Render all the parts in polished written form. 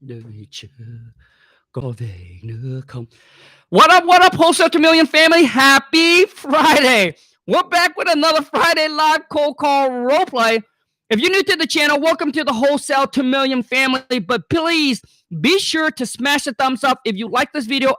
Đời chưa có về nữa không? What up, Wholesale to Million family? Happy Friday. We're back with another Friday live cold call roleplay. If you're new to the channel, welcome to the Wholesale to Million family. But please be sure to smash the thumbs up if you like this video,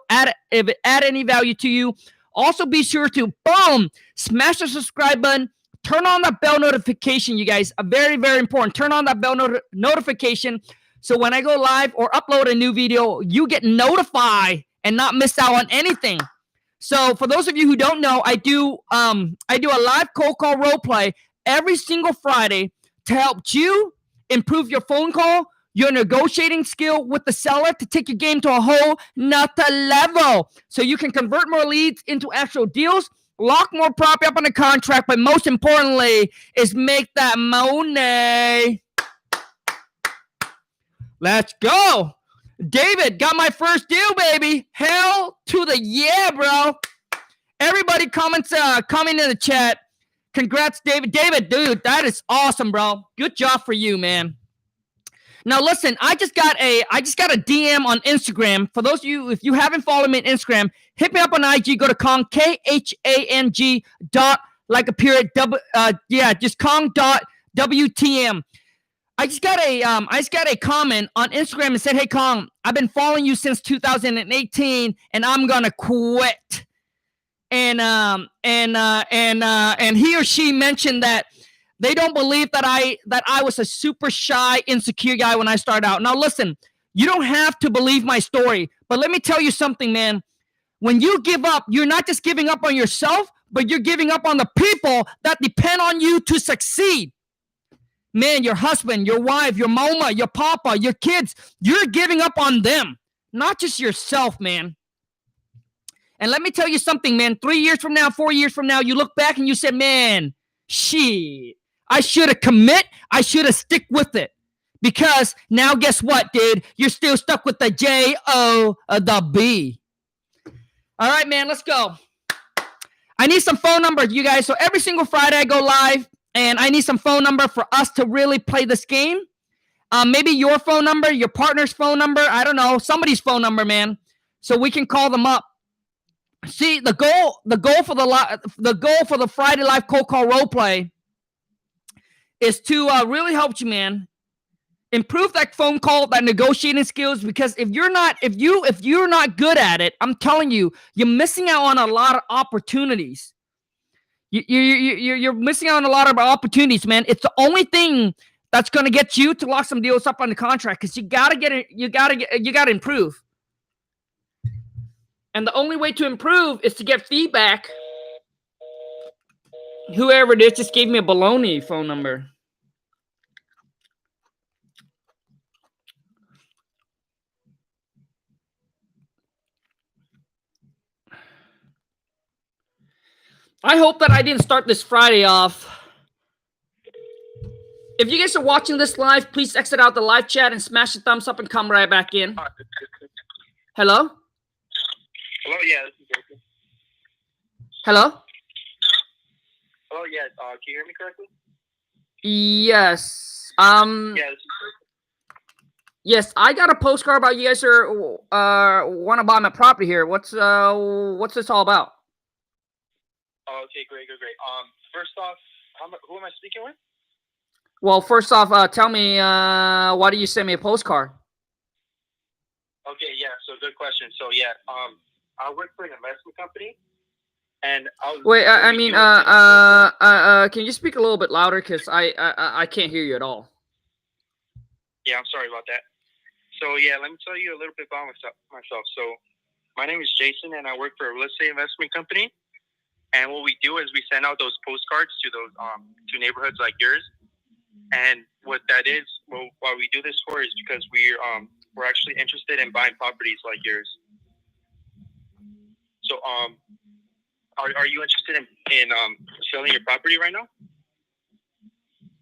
if it add any value to you. Also, be sure to, boom, smash the subscribe button. Turn on that bell notification, you guys. Very, very important. Turn on that bell notification so when I go live or upload a new video, you get notified and not miss out on anything. So for those of you who don't know, I do a live cold call role play every single Friday to help you improve your phone call, your negotiating skill with the seller to take your game to a whole nother level. So you can convert more leads into actual deals, lock more property up on a contract, but most importantly is make that money. Let's go. David, got my first deal, baby. Hell to the yeah, bro. Everybody comment in the chat. Congrats, David. David, dude, that is awesome, bro. Good job for you, man. Now listen, I just got a DM on Instagram. For those of you, if you haven't followed me on Instagram, hit me up on IG. Go to Khang, KHANG dot like a period just Khang dot WTM. I just got a comment on Instagram and said, "Hey Khang, I've been following you since 2018, and I'm gonna quit." And he or she mentioned that they don't believe that I was a super shy, insecure guy when I started out. Now listen, you don't have to believe my story, but let me tell you something, man. When you give up, you're not just giving up on yourself, but you're giving up on the people that depend on you to succeed. Man, your husband, your wife, your mama, your papa, your kids, you're giving up on them, not just yourself, man. And let me tell you something, man. 3 years from now, 4 years from now, you look back and you said, man, shit, I should have commit. I should have stick with it. Because now guess what, dude? You're still stuck with the J-O, the B. All right, man, let's go. I need some phone numbers, you guys. So every single Friday I go live. And I need some phone number for us to really play this game. Maybe your phone number, your partner's phone number. I don't know, somebody's phone number, man. So we can call them up. See, the goal for the Friday Live Cold Call role play is to really help you, man. Improve that phone call, that negotiating skills. Because if you're not good at it, I'm telling you, you're missing out on a lot of opportunities. You're missing out on a lot of opportunities, man. It's the only thing that's going to get you to lock some deals up on the contract, because you gotta improve. And the only way to improve is to get feedback. Whoever it is just gave me a baloney phone number. I hope that I didn't start this Friday off. If you guys are watching this live, please exit out the live chat and smash the thumbs up and come right back in. Hello? Hello, yeah, this is Jason. Hello? Hello, yeah, can you hear me correctly? Yes. Yeah, this is Jason. Yes, I got a postcard about you guys want to buy my property here. What's this all about? Oh, okay, great. First off, who am I speaking with? Well, first off, tell me, why do you send me a postcard? Okay, yeah, so good question. So, yeah, I work for an investment company, and I was... Wait, can you speak a little bit louder? Because I can't hear you at all. Yeah, I'm sorry about that. So, yeah, let me tell you a little bit about myself. So, my name is Jason, and I work for a real estate investment company. And what we do is we send out those postcards to those to neighborhoods like yours. And what that is, why we do this for, is because we're actually interested in buying properties like yours. So are you interested in selling your property right now?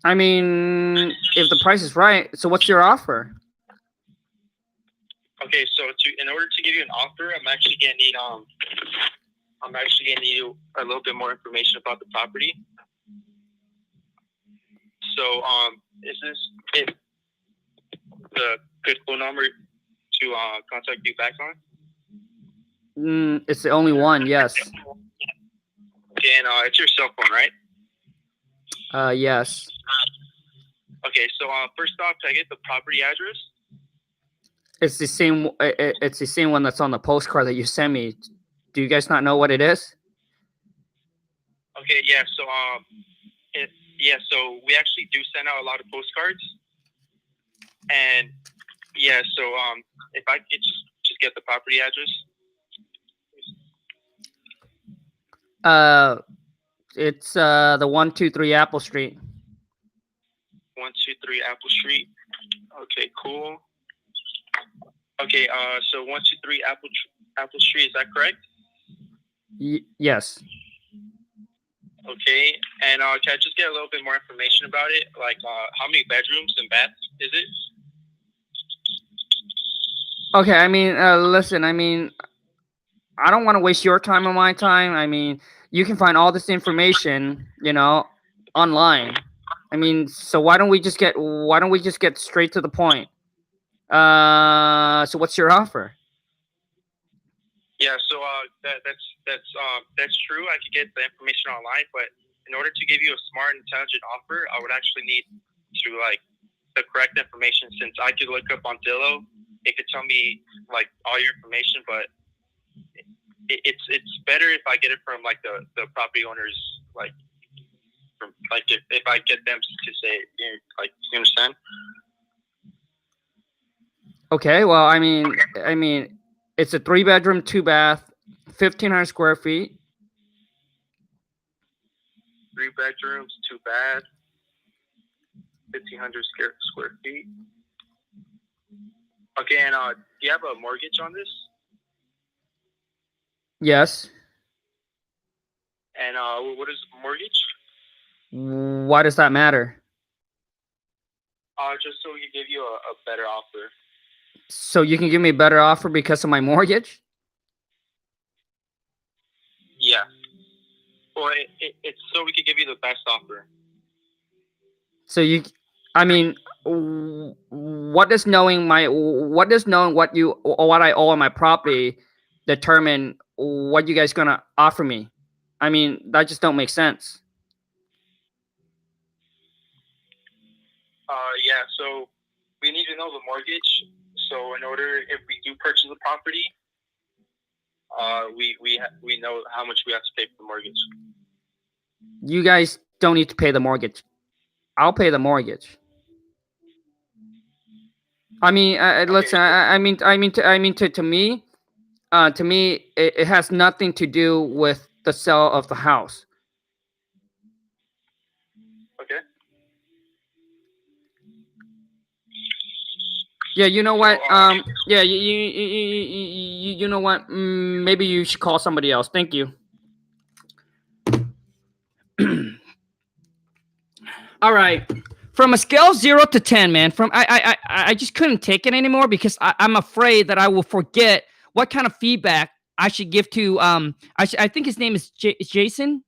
I mean, if the price is right. So what's your offer? Okay, so in order to give you an offer, I'm actually gonna need you a little bit more information about the property. So, is this the good phone number to contact you back on? It's the only one. Yes. Okay, and it's your cell phone, right? Yes. Okay, so first off, can I get the property address? It's the same. It's the same one that's on the postcard that you sent me. Do you guys not know what it is? Okay, yeah. So so we actually do send out a lot of postcards, and yeah. So if I could just get the property address. It's the 123 Apple Street. 123 Apple Street. Okay, cool. Okay, so 123 Apple Street, is that correct? Yes. Okay, and can I just get a little bit more information about it? Like, how many bedrooms and baths is it? Okay, I mean, listen, I mean, I don't want to waste your time or my time. I mean, you can find all this information, you know, online. I mean, so why don't we just get straight to the point? So what's your offer? Yeah, so that's true. I could get the information online, but in order to give you a smart, intelligent offer, I would actually need to like the correct information. Since I could look up on Zillow, it could tell me like all your information, but it's better if I get it from like the property owners, like from like if I get them to say, you know, like, you understand? Okay, well, I mean, it's a 3-bedroom, 2-bath, 1,500 square feet. 3 bedrooms, 2 baths, 1,500 square feet. Okay, and do you have a mortgage on this? Yes. And what is the mortgage? Why does that matter? Just so we can give you a better offer. So you can give me a better offer because of my mortgage? Yeah. Well, it's so we could give you the best offer. So I mean, what does knowing what I owe on my property determine what you guys gonna offer me? I mean, that just don't make sense. Yeah. So we need to know the mortgage. So in order, if we do purchase the property, we know how much we have to pay for the mortgage. You guys don't need to pay the mortgage. I'll pay the mortgage. I mean, listen. To me, it has nothing to do with the sale of the house. Okay. Yeah, you know what? Yeah, you know what? Maybe you should call somebody else. Thank you. All right. From a scale of 0 to 10, man. I just couldn't take it anymore because I'm afraid that I will forget what kind of feedback I should give to. I think his name is Jason.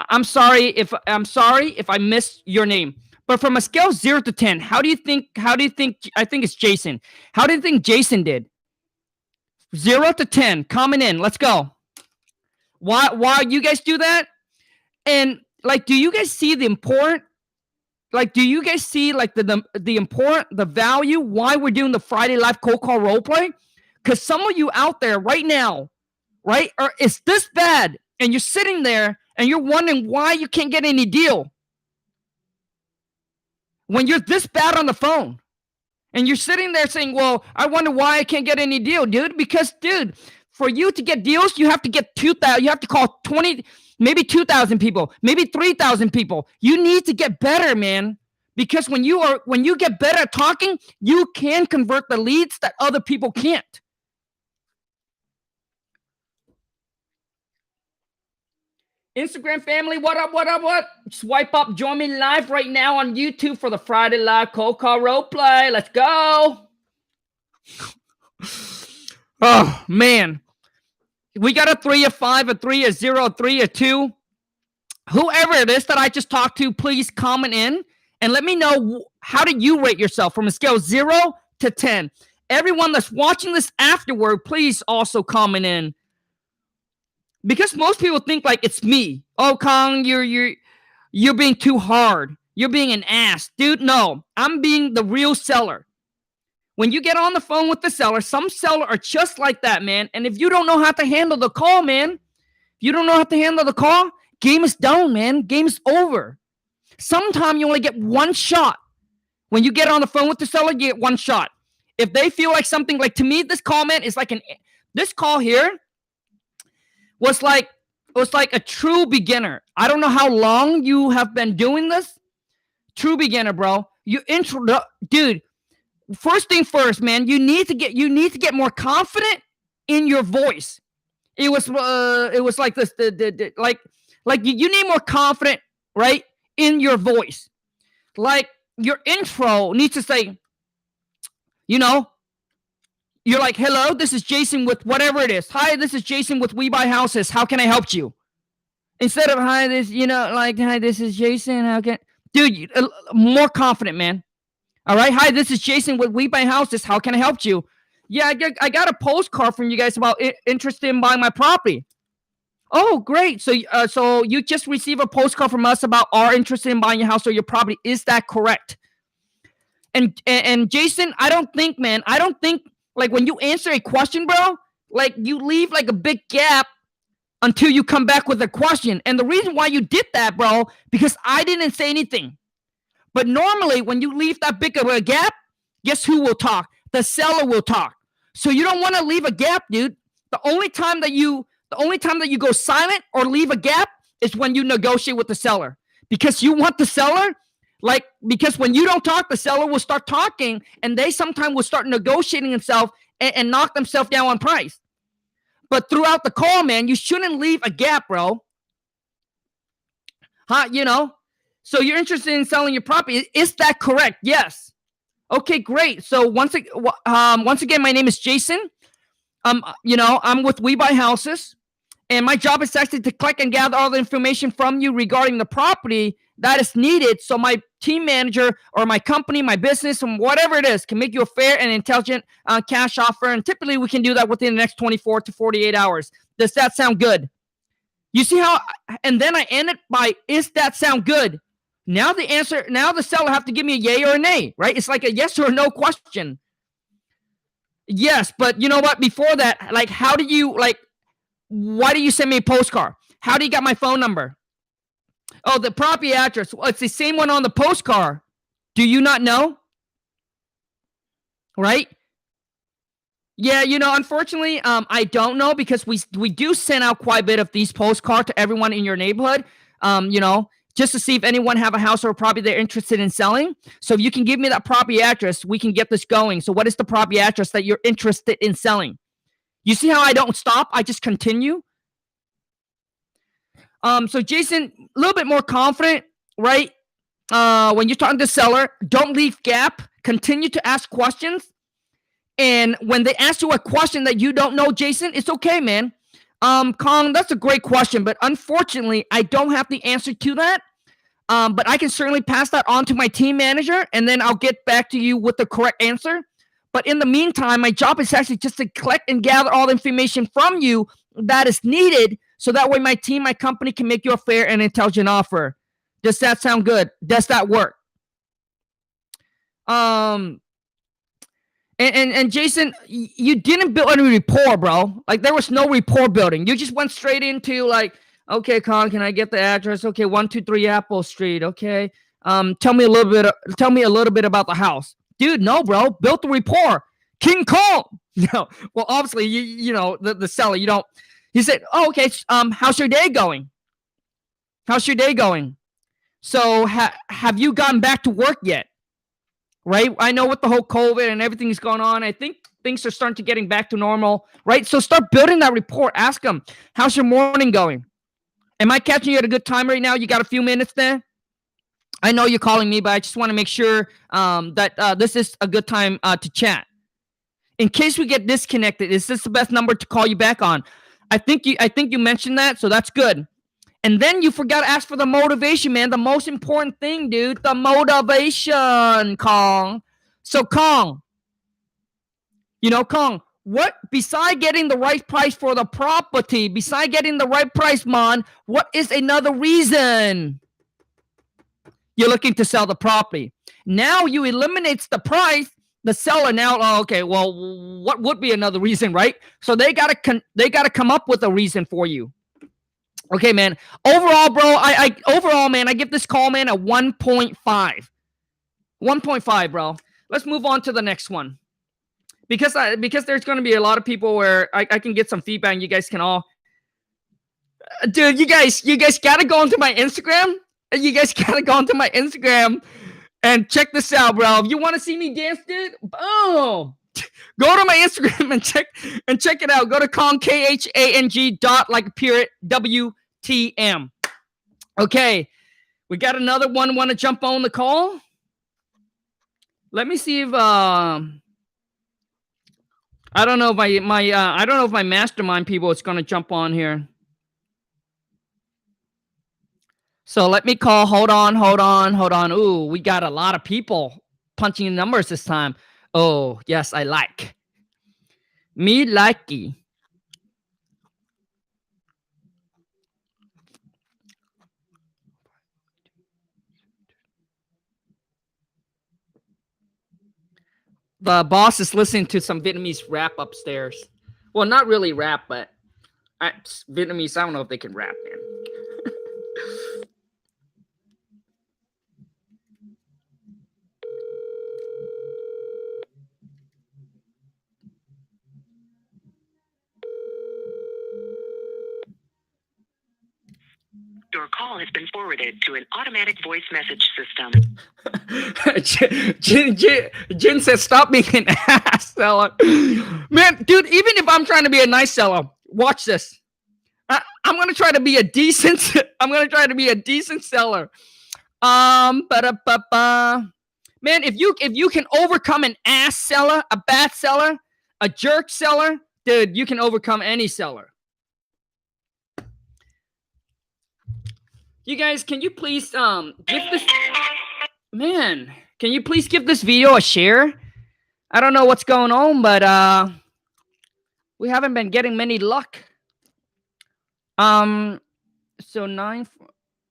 I'm sorry if I missed your name. But from a scale of 0 to 10, how do you think? I think it's Jason. How do you think Jason did? 0 to 10, comment in. Let's go. Why you guys do that? And like, do you guys see the important? Like, do you guys see like the important, the value? Why we're doing the Friday live cold call role play? Because some of you out there right now, right, or it's this bad, and you're sitting there and you're wondering why you can't get any deal. When you're this bad on the phone and you're sitting there saying, well, I wonder why I can't get any deal, dude. Because, dude, for you to get deals, you have to get 2,000. You have to call 20, maybe 2,000 people, maybe 3,000 people. You need to get better, man. Because when you get better at talking, you can convert the leads that other people can't. Instagram family, what up, what up, what? Swipe up, join me live right now on YouTube for the Friday Live Cold Call Role Play. Let's go. Oh, man. We got a 3, a 5, a 3, a 0, a 3, a 2. Whoever it is that I just talked to, please comment in and let me know, how did you rate yourself from a scale of 0 to 10? Everyone that's watching this afterward, please also comment in. Because most people think like it's me. Oh, Khang, you're being too hard. You're being an ass. Dude, no. I'm being the real seller. When you get on the phone with the seller, some sellers are just like that, man. And if you don't know how to handle the call, man, if you don't know how to handle the call, game is done, man. Game's over. Sometimes you only get one shot. When you get on the phone with the seller, you get one shot. If they feel like something, like to me, this call, man, is like this call here was like a true beginner. I don't know how long you have been doing this. True beginner, bro. Dude. First thing first, man. You need to get more confident in your voice. It was like this. You need more confident, right, in your voice. Like your intro needs to say, you're like, hello, this is Jason with whatever it is. Hi, this is Jason with We Buy Houses. How can I help you? Instead of hi, this is Jason. How can, dude, more confident, man. All right. Hi, this is Jason with We Buy Houses. How can I help you? Yeah, I got a postcard from you guys about interested in buying my property. Oh, great. So you just received a postcard from us about our interest in buying your house or your property. Is that correct? And Jason, I don't think like when you answer a question, bro, like you leave like a big gap until you come back with a question. And the reason why you did that, bro, because I didn't say anything. But normally when you leave that big of a gap, guess who will talk? The seller will talk. So you don't want to leave a gap, dude. The only time that you go silent or leave a gap is when you negotiate with the seller. Because you want the seller, because when you don't talk, the seller will start talking, and they sometimes will start negotiating themselves and knock themselves down on price. But throughout the call, man, you shouldn't leave a gap, bro. So you're interested in selling your property. Is that correct? Yes. Okay, great. So once again, my name is Jason. I'm with We Buy Houses, and my job is actually to collect and gather all the information from you regarding the property that is needed, so my team manager or my company, my business, and whatever it is, can make you a fair and intelligent cash offer. And typically, we can do that within the next 24 to 48 hours. Does that sound good? You see how? And then I end it by, "Is that sound good?" Now the seller have to give me a yay or a nay, right? It's like a yes or a no question. Yes, but you know what? Before that, like, why do you send me a postcard? How do you got my phone number? Oh, the property address. Well, it's the same one on the postcard. Do you not know? Right? Yeah, unfortunately, I don't know, because we do send out quite a bit of these postcards to everyone in your neighborhood. Just to see if anyone have a house or a property they're interested in selling. So if you can give me that property address, we can get this going. So what is the property address that you're interested in selling? You see how I don't stop? I just continue. So Jason, a little bit more confident, right? When you're talking to the seller, don't leave gap. Continue to ask questions. And when they ask you a question that you don't know, Jason, it's okay, man. Khang, that's a great question, but unfortunately, I don't have the answer to that. But I can certainly pass that on to my team manager, and then I'll get back to you with the correct answer. But in the meantime, my job is actually just to collect and gather all the information from you that is needed, so that way my team, my company can make you a fair and intelligent offer. Does that sound good? Does that work? And Jason, you didn't build any rapport, bro. Like, there was no rapport building. You just went straight into like, okay, Khang, can I get the address? Okay, 123 Apple Street. Okay. Tell me a little bit about the house. Dude, no, bro. Built the rapport. King Khang. No. Well, obviously, the seller, you don't. He said, "Oh, okay. How's your day going? How's your day going? So have you gotten back to work yet?" Right? I know with the whole COVID and everything is going on, I think things are starting to getting back to normal, right? So start building that rapport. Ask them, how's your morning going? Am I catching you at a good time right now? You got a few minutes there? I know you're calling me, but I just want to make sure that this is a good time to chat. In case we get disconnected, is this the best number to call you back on? I think you mentioned that, so that's good. And then you forgot to ask for the motivation, man. The most important thing, dude. The motivation, Khang. So, Khang, You know, Kong, what beside getting the right price for the property, beside getting the right price, Mon, what is another reason you're looking to sell the property? Now you eliminates the price. The seller now, oh, okay, well, what would be another reason, right? So they gotta come up with a reason for you. Okay, man. Overall, bro, overall, man, I give this call, man, a 1.5. 1.5, bro. Let's move on to the next one. Because there's going to be a lot of people where I can get some feedback and you guys can all... Dude, you guys got to go onto my Instagram. You guys got to go onto my Instagram and check this out, bro. If you want to see me dance, dude, boom. Go to my Instagram and check it out. Go to Khang, Khang dot like period WTM. Okay, we got another one. Want to jump on the call? Let me see if I don't know if I don't know if my mastermind people is gonna jump on here. So let me call. Hold on. Ooh, we got a lot of people punching numbers this time. Oh, yes, I like. Me likey. The boss is listening to some Vietnamese rap upstairs. Well, not really rap, but Vietnamese, I don't know if they can rap, man. Your call has been forwarded to an automatic voice message system. Jin says, stop being an ass seller. Man, dude, even if I'm trying to be a nice seller, watch this. I'm going to try to be a decent seller. Man, if you can overcome an ass seller, a bad seller, a jerk seller, dude, you can overcome any seller. You guys, can you please give this... Man, can you please give this video a share? I don't know what's going on, but we haven't been getting many luck. So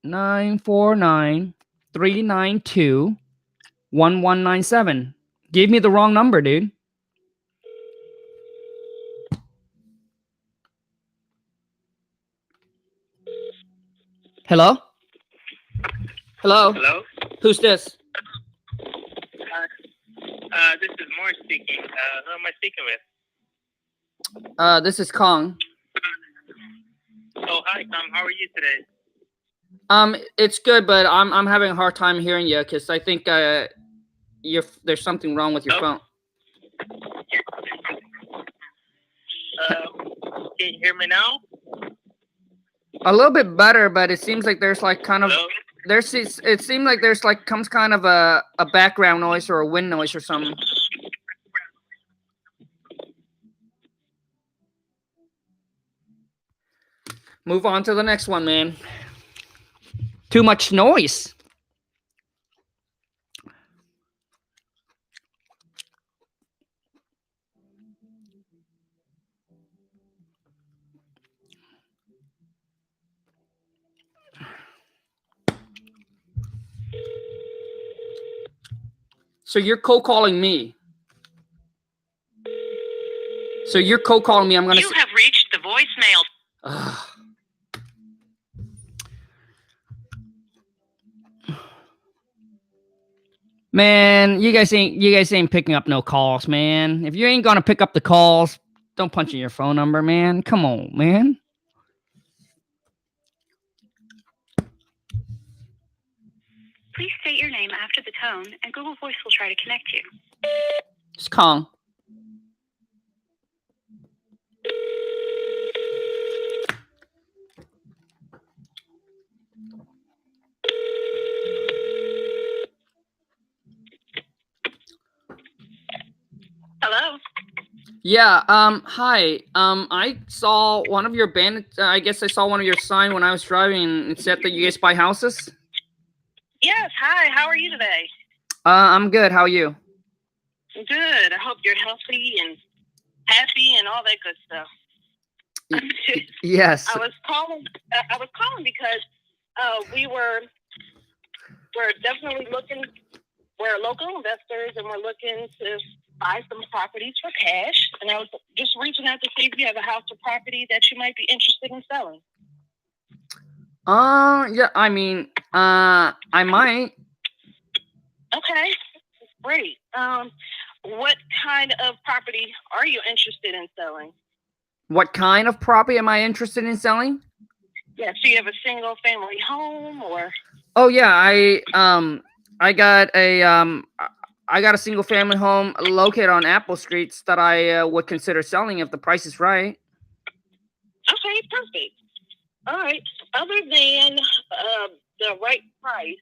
949-392-1197. Gave me the wrong number, dude. Hello? Hello? Who's this? This is Morris speaking. Who am I speaking with? This is Khang. Oh, hi, Tom. How are you today? It's good, but I'm having a hard time hearing you because I think there's something wrong with your phone. Can you hear me now? A little bit better, but it seems like there's like kind of... Hello? It seems like there's like comes kind of a background noise or a wind noise or something. Move on to the next one, man. Too much noise. So you're cold calling me. I'm gonna. You have reached the voicemail. Man, you guys ain't picking up no calls, man. If you ain't gonna pick up the calls, don't punch in your phone number, man. Come on, man. Please state your name after the tone, and Google Voice will try to connect you. It's Khang. Hello? Yeah, hi. I saw one of your I guess I saw one of your sign when I was driving. It said that you guys buy houses? Yes, hi. How are you today? I'm good. How are you? Good. I hope you're healthy and happy and all that good stuff. Yes. I was calling because we're definitely looking. We're local investors, and we're looking to buy some properties for cash. And I was just reaching out to see if you have a house or property that you might be interested in selling. Yeah. I mean, I might. Okay, great. What kind of property are you interested in selling? What kind of property am I interested in selling? Yeah, so you have a single family home, or? Oh yeah, I got a single family home located on Apple Streets that I would consider selling if the price is right. Okay, perfect. All right. Other than the right price,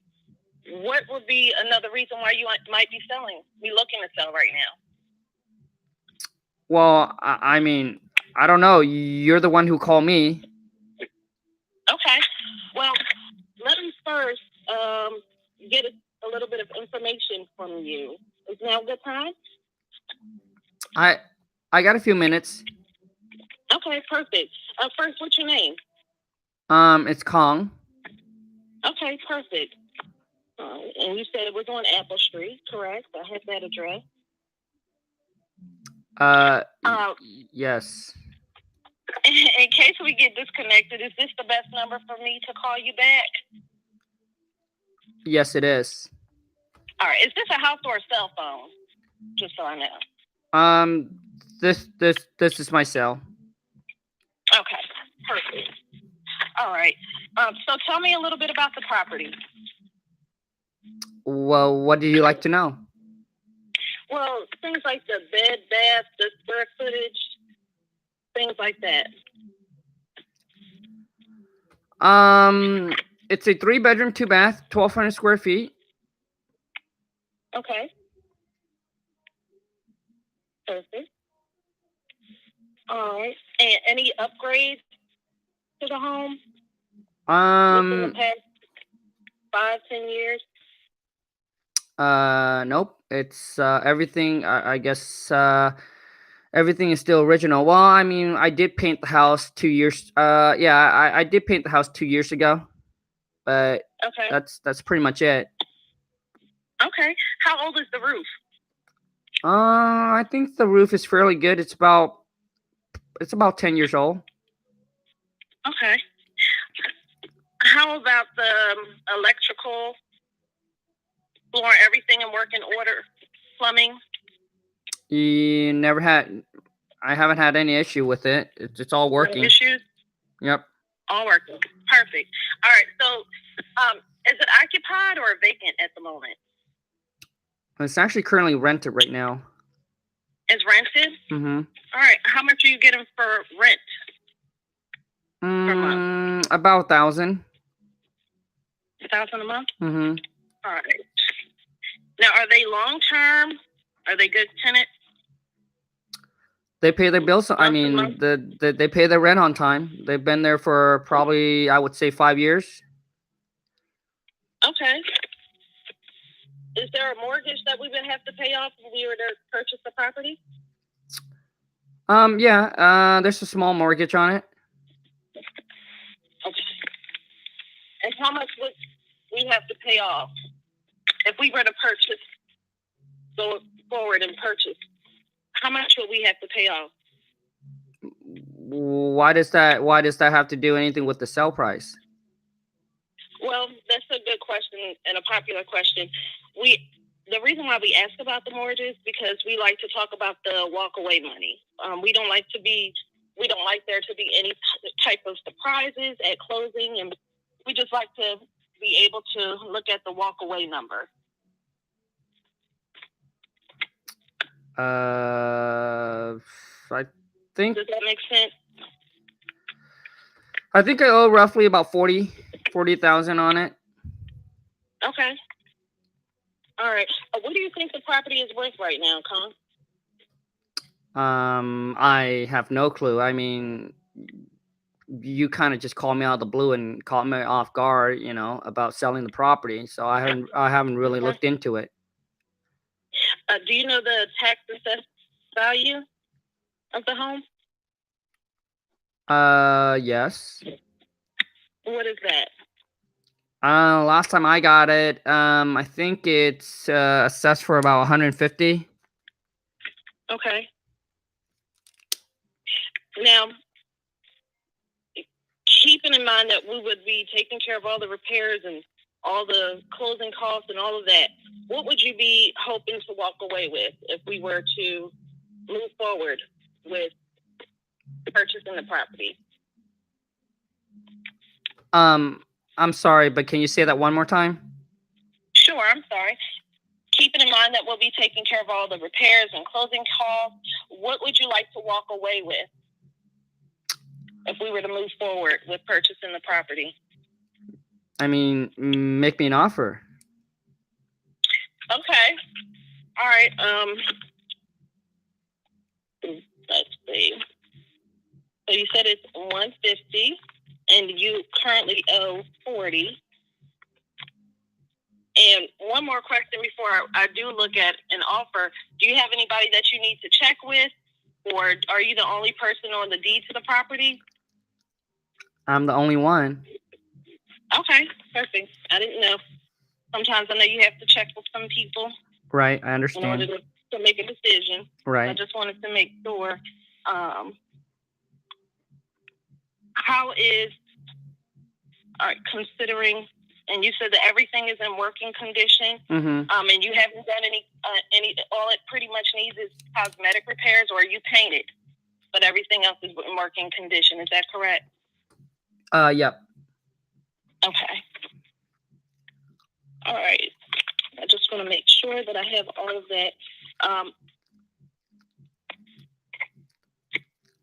what would be another reason why you might be looking to sell right now? Well, I mean, I don't know. You're the one who called me. Okay. Well, let me first get a little bit of information from you. Is now a good time? I got a few minutes. Okay, perfect. First, what's your name? It's Kong. Okay, perfect. And you said it was on Apple Street, correct? I have that address. Yes. In case we get disconnected, is this the best number for me to call you back? Yes, it is. All right. Is this a house or a cell phone? Just so I know. This is my cell. Okay, perfect. All right. So tell me a little bit about the property. Well, what do you like to know? Well, things like the bed, bath, the square footage, things like that. It's a 3-bedroom, 2-bath, 1,200 square feet. Okay. Perfect. All right. And any upgrades to the home? Within the past 5-10 years? Nope. It's everything. I guess everything is still original. Well, I mean, I did paint the house 2 years. Yeah, I did paint the house 2 years ago, but okay, that's pretty much it. Okay. How old is the roof? I think the roof is fairly good. It's about 10 years old. Okay. How about the electrical, floor, everything in working order, plumbing? I haven't had any issue with it. It's all working. No issues? Yep. All working. Perfect. All right. So, is it occupied or vacant at the moment? It's actually currently rented right now. It's rented? Mm-hmm. All right. How much are you getting for rent per month? About 1,000. 1,000 a month? Mm-hmm. All right. Now, are they long-term? Are they good tenants? They pay their bills. I mean, they pay their rent on time. They've been there for probably, I would say, 5 years. Okay. Is there a mortgage that we would have to pay off if we were to purchase the property? Yeah. There's a small mortgage on it. Okay. And how much would we have to pay off if we were to go forward and purchase? How much would we have to pay off? Why does that have to do anything with the sell price? Well, that's a good question and a popular question. The reason why we ask about the mortgage is because we like to talk about the walkaway money. We don't like there to be any type of surprises at closing, and we just like to be able to look at the walkaway number. I think. Does that make sense? I think I owe roughly about 40,000 on it. Okay. All right. What do you think the property is worth right now, Kong? I have no clue. I mean, you kind of just called me out of the blue and caught me off guard, about selling the property. So I haven't really looked into it. Do you know the tax assessed value? of the home? Yes. What is that? Last time I got it, I think it's assessed for about 150. Okay. Now, keeping in mind that we would be taking care of all the repairs and all the closing costs and all of that, what would you be hoping to walk away with if we were to move forward with purchasing the property? I'm sorry, but can you say that one more time? Sure, I'm sorry. Keeping in mind that we'll be taking care of all the repairs and closing costs, what would you like to walk away with if we were to move forward with purchasing the property? I mean, make me an offer. Okay. All right. Let's see. So you said it's 150 and you currently owe 40. And one more question before I do look at an offer. Do you have anybody that you need to check with, or are you the only person on the deed to the property? I'm the only one. Okay, perfect. I didn't know. Sometimes I know you have to check with some people. Right, I In understand. order to make a decision. Right. I just wanted to make sure. How is, all right, considering, and you said that everything is in working condition, Mm-hmm. and you haven't done any, all it pretty much needs is cosmetic repairs, or you painted, but everything else is in working condition. Is that correct? Yep. Okay. All right. I just want to make sure that I have all of that.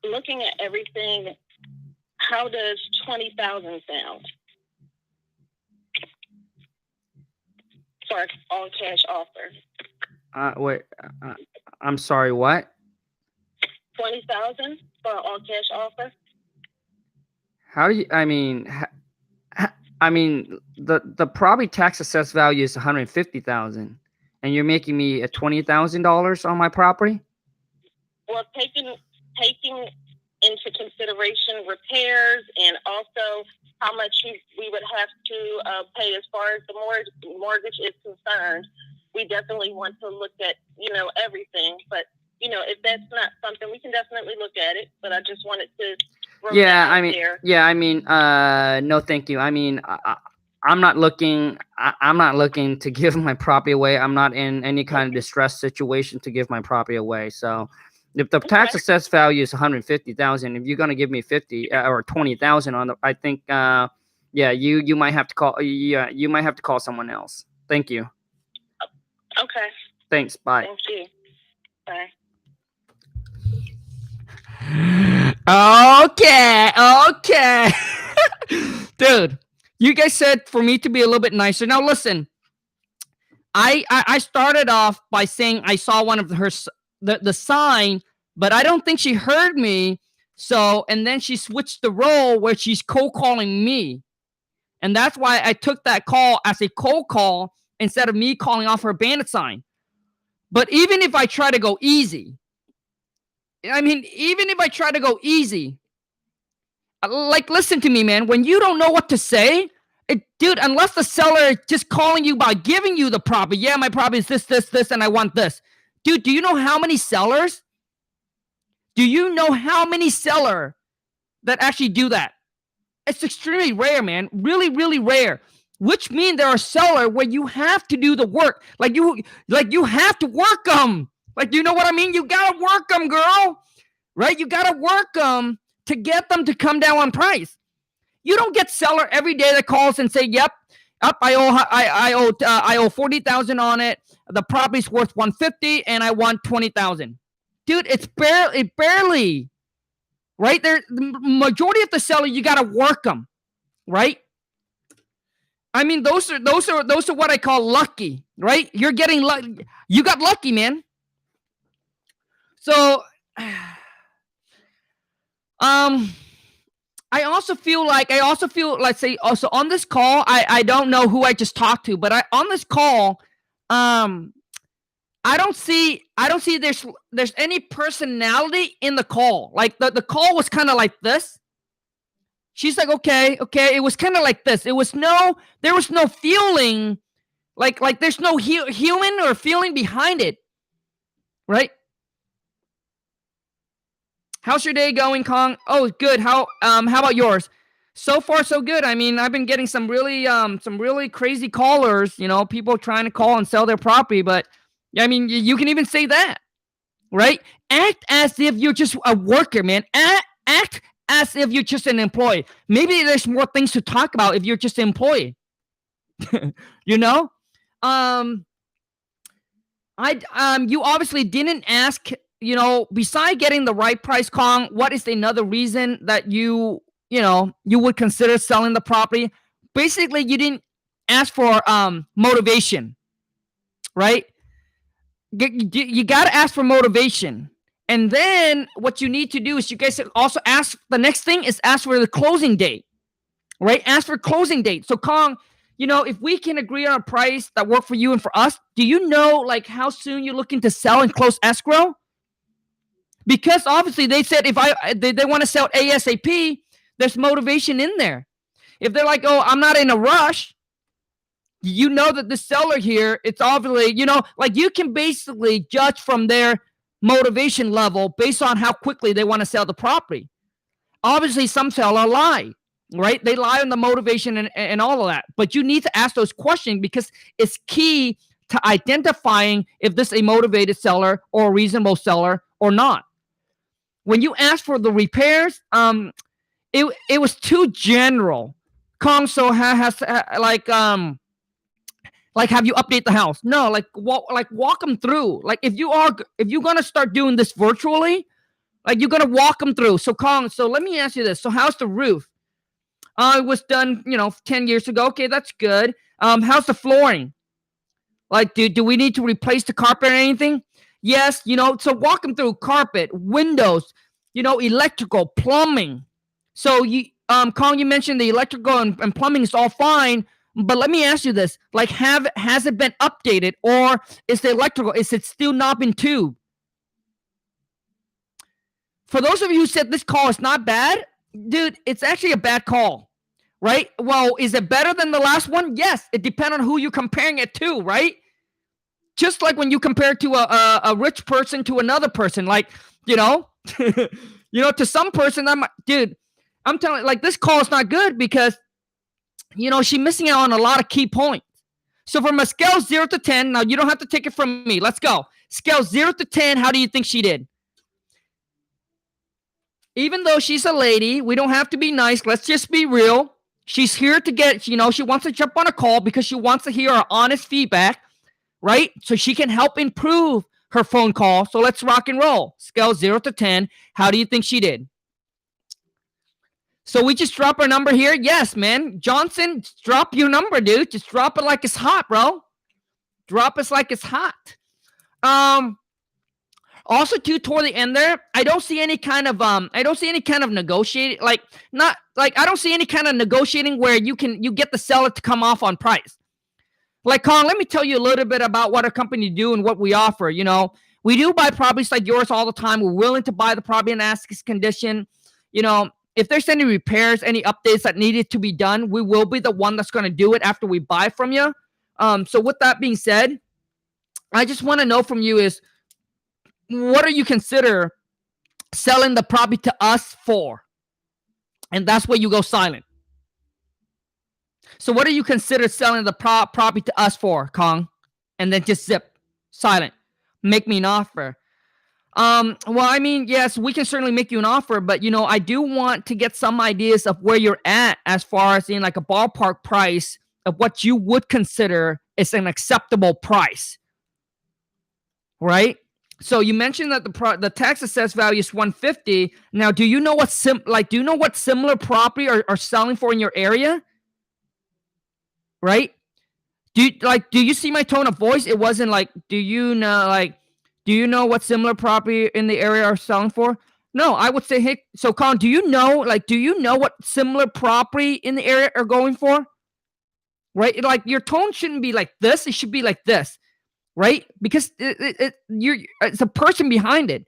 Looking at everything, how does 20,000 sound for all cash offer? Wait. I'm sorry. What? 20,000 for all cash offer? How do you? I mean, the property tax assessed value is 150,000, and you're making me a $20,000 on my property. Well, taking into consideration repairs and also how much we would have to pay as far as the mortgage is concerned, we definitely want to look at, everything. But, if that's not something, we can definitely look at it. But I just wanted to no, thank you. I mean, I'm not looking to give my property away. I'm not in any kind of distress situation to give my property away. So if the tax assessed value is 150,000, if you're going to give me 50 or 20,000 on the, I think, you might have to call. Yeah, you might have to call someone else. Thank you. Okay. Thanks. Bye. Thank you. Bye. Okay. Dude, you guys said for me to be a little bit nicer. Now listen, I started off by saying I saw one of her the sign, but I don't think she heard me. So, and then she switched the role where she's cold calling me. And that's why I took that call as a cold call instead of me calling off her bandit sign. But even if I try to go easy, like, listen to me, man. When you don't know what to say, dude, unless the seller is just calling you by giving you the property, yeah, my property is this, and I want this. Dude, do you know how many sellers? Do you know how many sellers that actually do that? It's extremely rare, man. Really, really rare. Which means there are sellers where you have to do the work. Like you have to work them. Like, you know what I mean? You gotta work them, girl. Right? You gotta work them to get them to come down on price. You don't get seller every day that calls and say, "Yep, I owe 40,000 on it. The property's worth 150, and I want 20,000." Dude, it's barely. Right there, the majority of the seller, you gotta work them, right? I mean, those are what I call lucky, right? You're getting lucky. You got lucky, man. So, I also feel like, let's say, also on this call, I don't know who I just talked to, but on this call, I don't see there's any personality in the call. Like the call was kind of like this. She's like, okay. It was kind of like this. There was no feeling, like there's no human or feeling behind it, right? How's your day going, Khang? Oh, good. How about yours? So far, so good. I mean, I've been getting some really crazy callers. People trying to call and sell their property, but I mean, you can even say that, right? Act as if you're just a worker, man. Act as if you're just an employee. Maybe there's more things to talk about if you're just an employee. You obviously didn't ask, beside getting the right price, Khang, what is another reason that you would consider selling the property? Basically, you didn't ask for motivation, right? You got to ask for motivation. And then what you need to do is you guys also ask, the next thing is ask for the closing date, right? Ask for closing date. So Khang, if we can agree on a price that work for you and for us, do you know like how soon you're looking to sell and close escrow? Because obviously they said if they want to sell ASAP, there's motivation in there. If they're like, oh, I'm not in a rush, that the seller here, it's obviously, like you can basically judge from their motivation level based on how quickly they want to sell the property. Obviously, some seller lie, right? They lie on the motivation and all of that. But you need to ask those questions because it's key to identifying if this is a motivated seller or a reasonable seller or not. When you ask for the repairs, it was too general. Khang, so has like have you update the house? No, like walk them through. Like if you're gonna start doing this virtually, like you're gonna walk them through. So Khang, so let me ask you this. So how's the roof? It was done, 10 years ago. Okay, that's good. How's the flooring? Like, do we need to replace the carpet or anything? Yes, so walk them through carpet, windows, electrical, plumbing. So Khang, you mentioned the electrical and plumbing is all fine. But let me ask you this, like, has it been updated, or is the electrical, is it still not been tubed? For those of you who said this call is not bad, dude, it's actually a bad call, right? Well, is it better than the last one? Yes, it depends on who you're comparing it to, right? Just like when you compare to a rich person to another person, like, to some person, dude, I'm telling you, like, this call is not good because she's missing out on a lot of key points. So from a scale 0 to 10, now you don't have to take it from me. Let's go. Scale 0 to 10, how do you think she did? Even though she's a lady, we don't have to be nice. Let's just be real. She's here to get, she wants to jump on a call because she wants to hear our honest feedback, right? So she can help improve her phone call. So let's rock and roll. Scale 0 to 10, how do you think she did? So we just drop our number here? Yes, man. Johnson, drop your number, dude. Just drop it like it's hot, bro. Drop it like it's hot. Also, too, toward the end there, I don't see any kind of negotiating. I don't see any kind of negotiating where you get the seller to come off on price. Like, Khang, let me tell you a little bit about what our company do and what we offer. We do buy properties like yours all the time. We're willing to buy the property in as is condition. If there's any repairs, any updates that needed to be done, we will be the one that's going to do it after we buy from you. So with that being said, I just want to know from you is, what do you consider selling the property to us for? And that's where you go silent. So what do you consider selling the property to us for, Khang? And then just zip, silent. Make me an offer. Well, I mean, yes, we can certainly make you an offer, but I do want to get some ideas of where you're at as far as in like a ballpark price of what you would consider is an acceptable price, right? So you mentioned that the tax assessed value is $150. Now, do you know what similar property are selling for in your area? Right? Do you see my tone of voice? It wasn't like, do you know what similar property in the area are selling for? No, I would say, hey, so Khang, do you know what similar property in the area are going for? Right? Like your tone shouldn't be like this. It should be like this. right? Because it's a person behind it.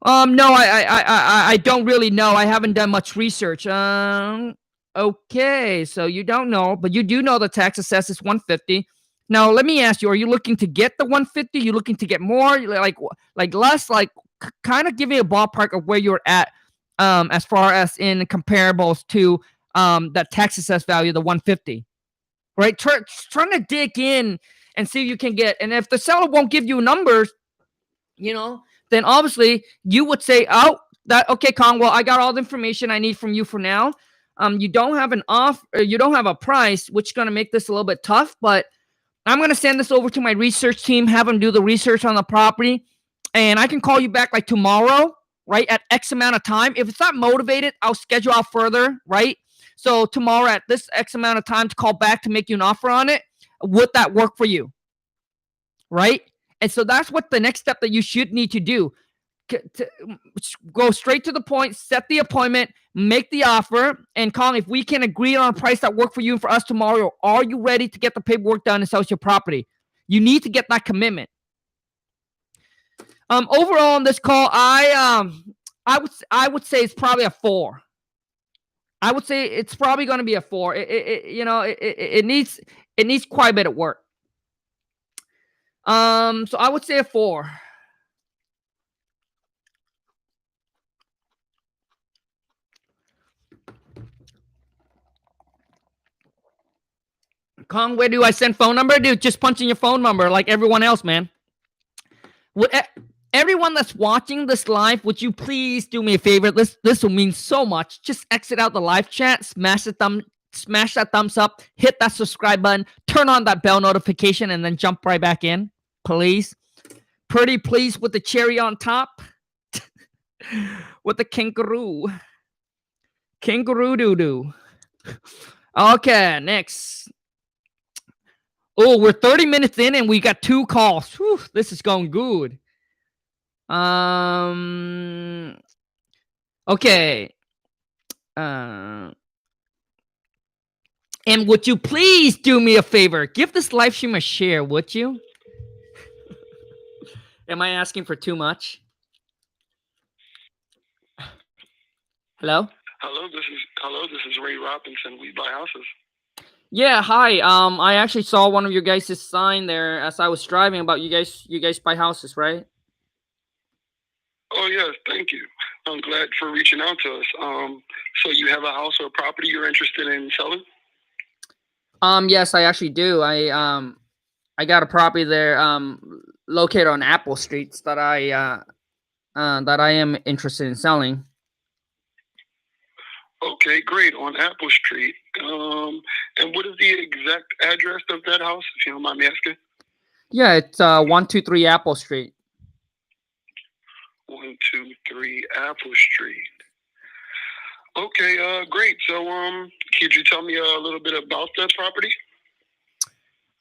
No, I don't really know. I haven't done much research. Okay, so you don't know, but you do know the tax assess is 150. Now, let me ask you: are you looking to get the 150? You looking to get more? Like less? Like kind of give me a ballpark of where you're at, as far as in comparables to that tax assess value, the 150, right? Trying to dig in and see if you can get. And if the seller won't give you numbers, then obviously you would say, oh, that okay, Kong. Well, I got all the information I need from you for now. You don't have an you don't have a price, which is gonna make this a little bit tough, but I'm gonna send this over to my research team, have them do the research on the property, and I can call you back like tomorrow, right? At X amount of time. If it's not motivated, I'll schedule out further, right? So tomorrow at this X amount of time to call back to make you an offer on it. Would that work for you? Right? And so that's what the next step that you should need to do. To go straight to the point, set the appointment, make the offer, and Kong, if we can agree on a price that work for you and for us tomorrow, are you ready to get the paperwork done and sell your property? You need to get that commitment. Overall on this call, I would say it's probably a 4. I would say it's probably going to be a 4. It needs quite a bit of work. So I would say a 4. Kong, where do I send phone number? Dude, just punch in your phone number like everyone else, man. Everyone that's watching this live, would you please do me a favor? This will mean so much. Just exit out the live chat, smash that thumbs up, hit that subscribe button, turn on that bell notification, and then jump right back in, please. Pretty please with the cherry on top. With the kangaroo doo-doo. Okay, next. Oh, we're 30 minutes in and we got 2 calls. Whew, this is going good. Okay. And would you please do me a favor? Give this live stream a share, would you? Am I asking for too much? Hello? Hello, this is Ray Robinson. We buy houses. Yeah, hi. I actually saw one of your guys' sign there as I was driving about you guys buy houses, right? Oh yes, thank you. I'm glad for reaching out to us. So you have a house or a property you're interested in selling? Yes, I actually do. I got a property there located on Apple Streets that I am interested in selling. Okay, great. On Apple Street. And what is the exact address of that house, if you don't mind me asking? Yeah, it's 123 Apple Street. 123 Apple Street. Okay, great. So, could you tell me a little bit about that property?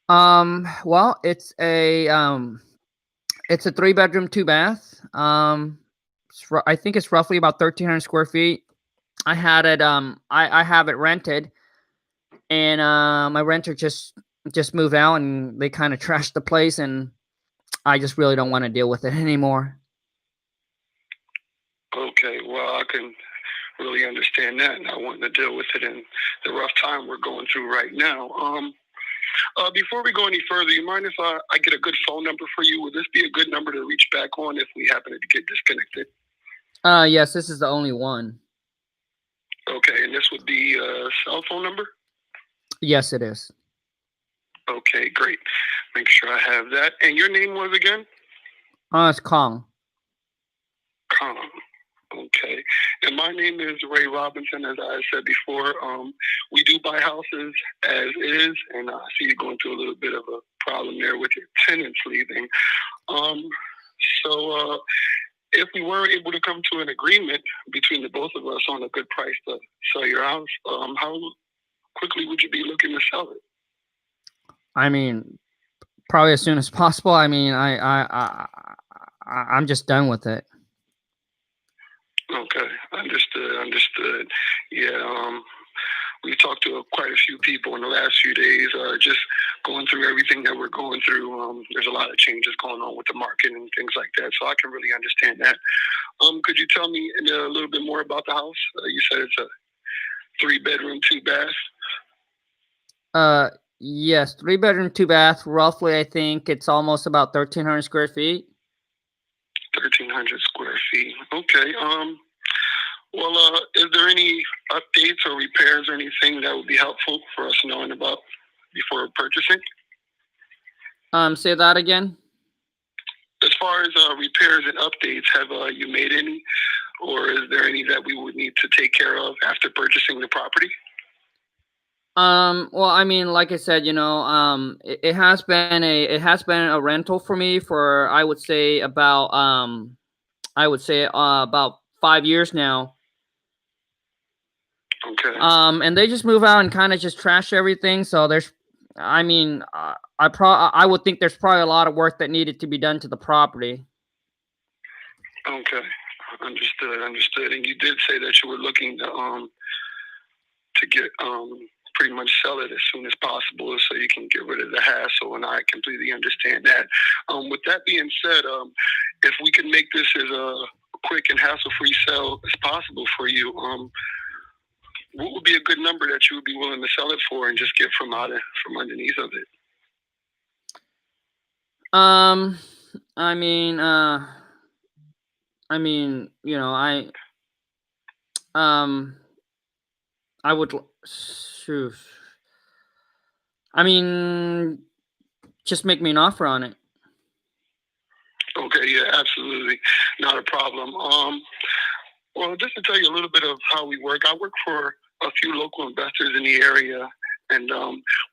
Well, it's a 3-bedroom, 2-bath. I think it's roughly about 1,300 square feet. I had it. I have it rented, and my renter just moved out, and they kind of trashed the place, and I just really don't want to deal with it anymore. Okay, well, I can really understand that, and I want to deal with it in the rough time we're going through right now. Before we go any further, you mind if I get a good phone number for you? Would this be a good number to reach back on if we happen to get disconnected? Yes, this is the only one. Okay, and this would be a cell phone number? Yes, it is. Okay, great. Make sure I have that. And your name was again? It's Kong. Kong. Okay. And my name is Ray Robinson, as I said before. We do buy houses as is, and I see you going through a little bit of a problem there with your tenants leaving. So if we were able to come to an agreement between the both of us on a good price to sell your house, how quickly would you be looking to sell it? I mean, probably as soon as possible. I mean, I'm just done with it. Okay, understood. Yeah. we've talked to quite a few people in the last few days, just going through everything that we're going through. There's a lot of changes going on with the market and things like that, so I can really understand that. Could you tell me a little bit more about the house? You said it's a 3-bedroom, 2-bath. Yes, 3-bedroom, 2-bath. Roughly, I think it's almost about 1,300 square feet. 1,300 square feet. Okay. Well, is there any updates or repairs or anything that would be helpful for us knowing about before purchasing? Say that again. As far as repairs and updates, have you made any, or is there any that we would need to take care of after purchasing the property? Well, I mean, like I said, it has been a rental for me for I would say about 5 years now. Okay. And they just move out and kind of just trash everything. So I would think there's probably a lot of work that needed to be done to the property. Okay. Understood. And you did say that you were looking to get pretty much sell it as soon as possible so you can get rid of the hassle, and I completely understand that. With that being said, if we can make this as a quick and hassle-free sale as possible for you, what would be a good number that you would be willing to sell it for and just get from underneath of it? I would shoot. Just make me an offer on it. Okay, yeah, absolutely. Not a problem. Well, just to tell you a little bit of how we work, I work for a few local investors in the area, and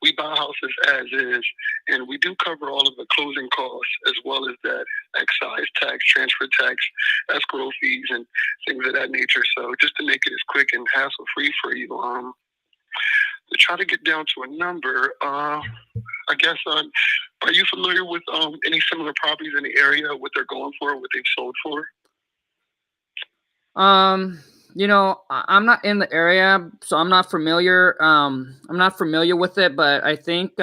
we buy houses as is, and we do cover all of the closing costs as well as that excise tax, transfer tax, escrow fees, and things of that nature. So just to make it as quick and hassle-free for you, to try to get down to a number, I guess, are you familiar with any similar properties in the area, what they're going for, what they've sold for? I'm not in the area, so I'm not familiar. I'm not familiar with it, but I think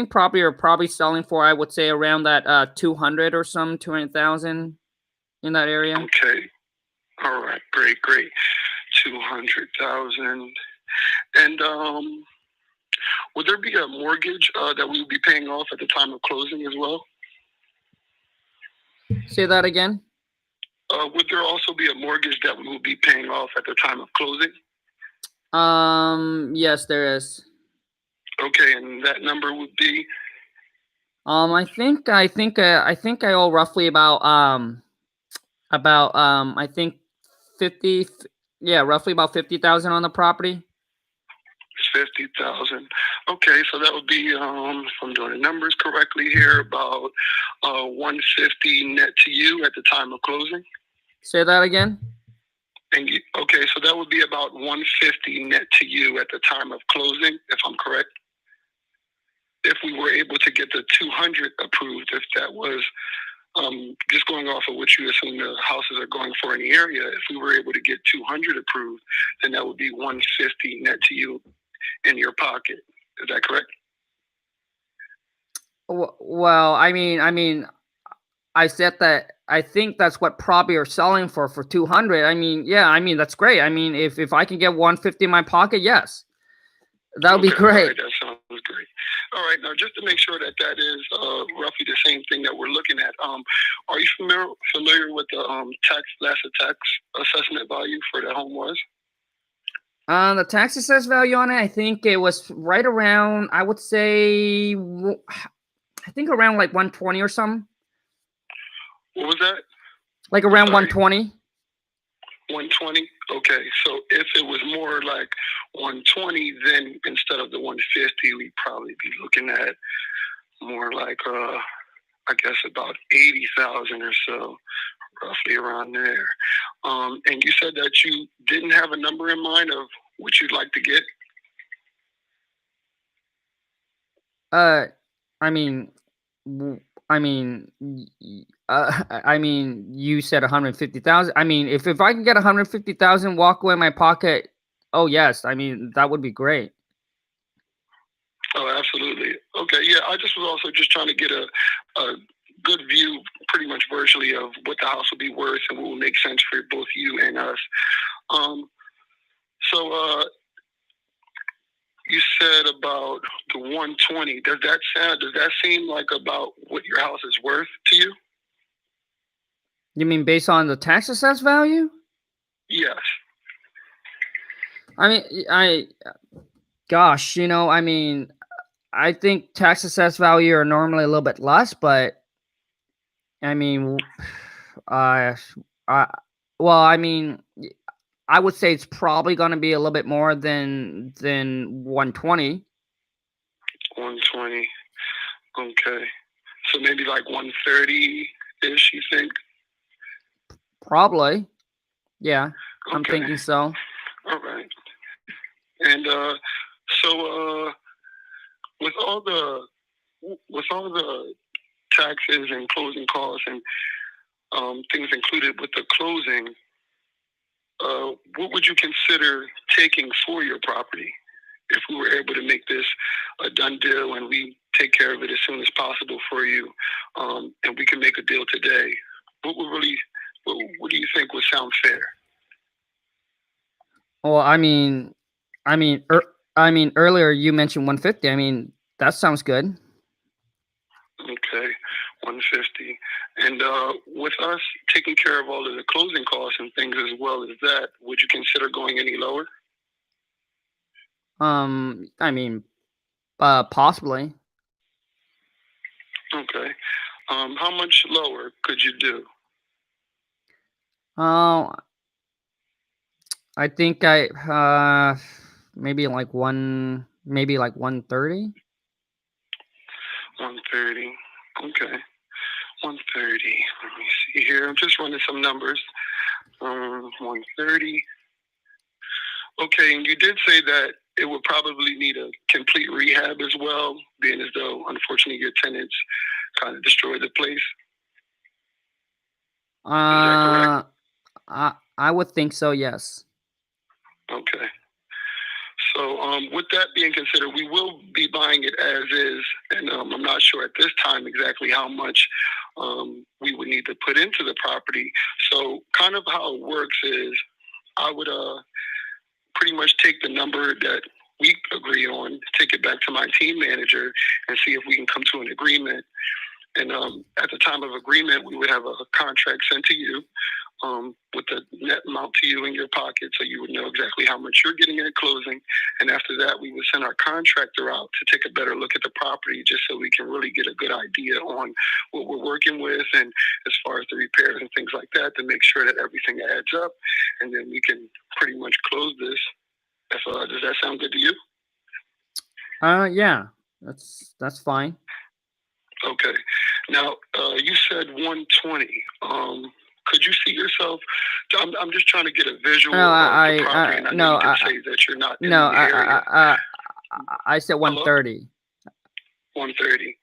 property are probably selling for, I would say, around that 200 or some 200,000 in that area. Okay. All right. Great. 200,000. And would there be a mortgage that we would be paying off at the time of closing as well? Say that again. Would there also be a mortgage that we will be paying off at the time of closing? Yes, there is. Okay, and that number would be? I think I owe roughly about I think 50. Yeah, roughly about 50,000 on the property. 50,000. Okay, so that would be, if I'm doing the numbers correctly here, about 150 net to you at the time of closing. Say that again. Okay, so that would be about 150 net to you at the time of closing, if I'm correct. If we were able to get the 200 approved, if that was just going off of what you assume the houses are going for in the area, if we were able to get 200 approved, then that would be 150 net to you in your pocket. Is that correct? Well, I said that I think that's what property are selling for 200. Yeah, that's great. If I can get 150 in my pocket, yes, that would be great. Right, that sounds great. All right, now just to make sure that is roughly the same thing that we're looking at, are you familiar with the last tax assessment value for the home was? The tax assessed value on it, I think it was right around, I would say, I think around like 120 or something. What was that? Like around 120. 120? Okay, so if it was more like 120, then instead of the 150, we'd probably be looking at more like, I guess about 80,000 or so, roughly around there. And you said that you didn't have a number in mind of what you'd like to get? I mean, I mean, you said 150,000. I mean, if I can get 150,000 walk away in my pocket, oh yes, I mean that would be great. Oh, absolutely. Okay, yeah. I just was also just trying to get a good view, pretty much virtually, of what the house would be worth and what would make sense for both you and us. Um, so you said about the 120. Does that seem like about what your house is worth to you? You mean based on the tax assessed value? Yes. I mean, gosh, I mean, I think tax assessed value are normally a little bit less, but I mean, uh, uh well, I mean, I would say it's probably going to be a little bit more than 120. 120. Okay. So maybe like 130-ish, you think? Probably. Yeah, I'm Okay. thinking so. All right. And so with all the taxes and closing costs and things included with the closing, what would you consider taking for your property if we were able to make this a done deal and we take care of it as soon as possible for you, and we can make a deal today? What do you think would sound fair? Well, I mean, earlier you mentioned 150. I mean, that sounds good. Okay, 150. And with us taking care of all of the closing costs and things as well as that, would you consider going any lower? I mean, possibly. Okay. How much lower could you do? Oh, I think maybe like 130. 130. Okay. 130. Let me see here. I'm just running some numbers. 130. Okay, and you did say that it would probably need a complete rehab as well, being as though, unfortunately, your tenants kind of destroyed the place. Is that correct? I would think so. Yes. Okay. So with that being considered, we will be buying it as is, and I'm not sure at this time exactly how much we would need to put into the property. So kind of how it works is I would pretty much take the number that we agree on, take it back to my team manager, and see if we can come to an agreement. And at the time of agreement, we would have a contract sent to you with the net amount to you in your pocket, so you would know exactly how much you're getting at closing. And after that, we would send our contractor out to take a better look at the property, just so we can really get a good idea on what we're working with, and as far as the repairs and things like that, to make sure that everything adds up. And then we can pretty much close this. Does that sound good to you? Yeah, that's fine. Okay. Now, you said 120. Could you see yourself? I'm just trying to get a visual of the property, and I know you did say that you're not in the area. I said 130. 130.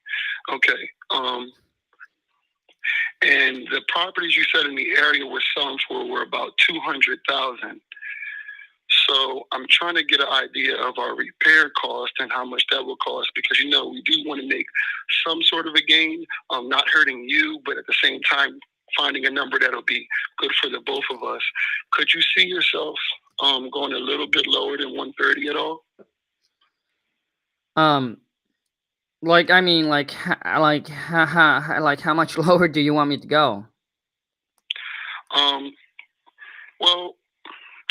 Okay. And the properties you said in the area we're selling for were about 200,000. So I'm trying to get an idea of our repair cost and how much that will cost, because we do want to make some sort of a gain, not hurting you, but at the same time finding a number that'll be good for the both of us. Could you see yourself going a little bit lower than 130 at all? How much lower do you want me to go? Well,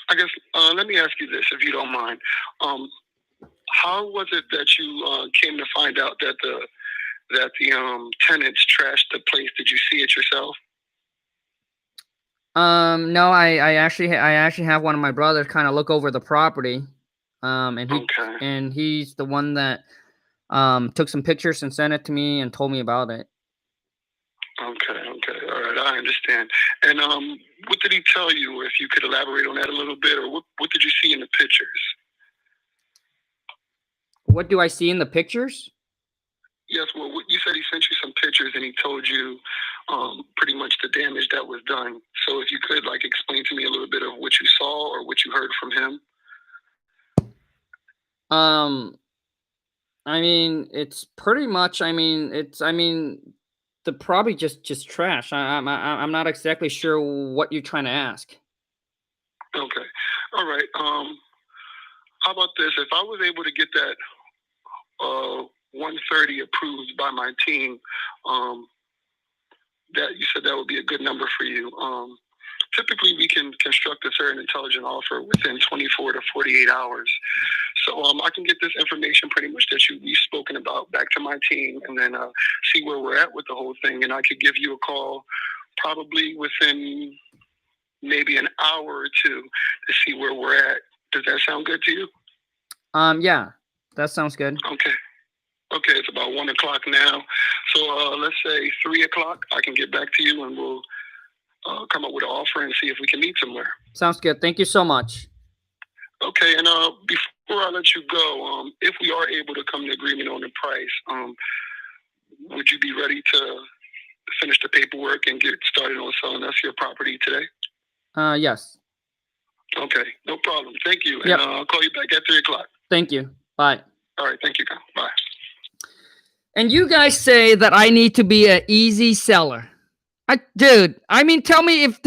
I guess let me ask you this, if you don't mind. How was it that you came to find out that the tenants trashed the place? Did you see it yourself? No, I actually have one of my brothers kind of look over the property, and he's the one that took some pictures and sent it to me and told me about it. Okay, all right, I understand. And what did he tell you? If you could elaborate on that a little bit, or what did you see in the pictures? What do I see in the pictures? Yes, well, you said he sent you some pictures and he told you pretty much the damage that was done. So if you could, like, explain to me a little bit of what you saw or what you heard from him. I mean, it's pretty much, the probably just trash. I'm not exactly sure what you're trying to ask. Okay. All right. How about this? If I was able to get that 130 approved by my team, that you said that would be a good number for you. Typically, we can construct a certain intelligent offer within 24 to 48 hours. So I can get this information pretty much that we've spoken about back to my team, and then see where we're at with the whole thing. And I could give you a call probably within maybe an hour or two to see where we're at. Does that sound good to you? Yeah, that sounds good. Okay. Okay, it's about 1 o'clock now. So let's say 3 o'clock. I can get back to you, and we'll come up with an offer and see if we can meet somewhere. Sounds good. Thank you so much. Okay, and before I let you go, if we are able to come to agreement on the price, would you be ready to finish the paperwork and get started on selling us your property today? Yes. Okay, no problem. Thank you. Yep. And I'll call you back at 3 o'clock. Thank you. Bye. All right, thank you, Khang. Bye. And you guys say that I need to be an easy seller. Dude, I mean, tell me if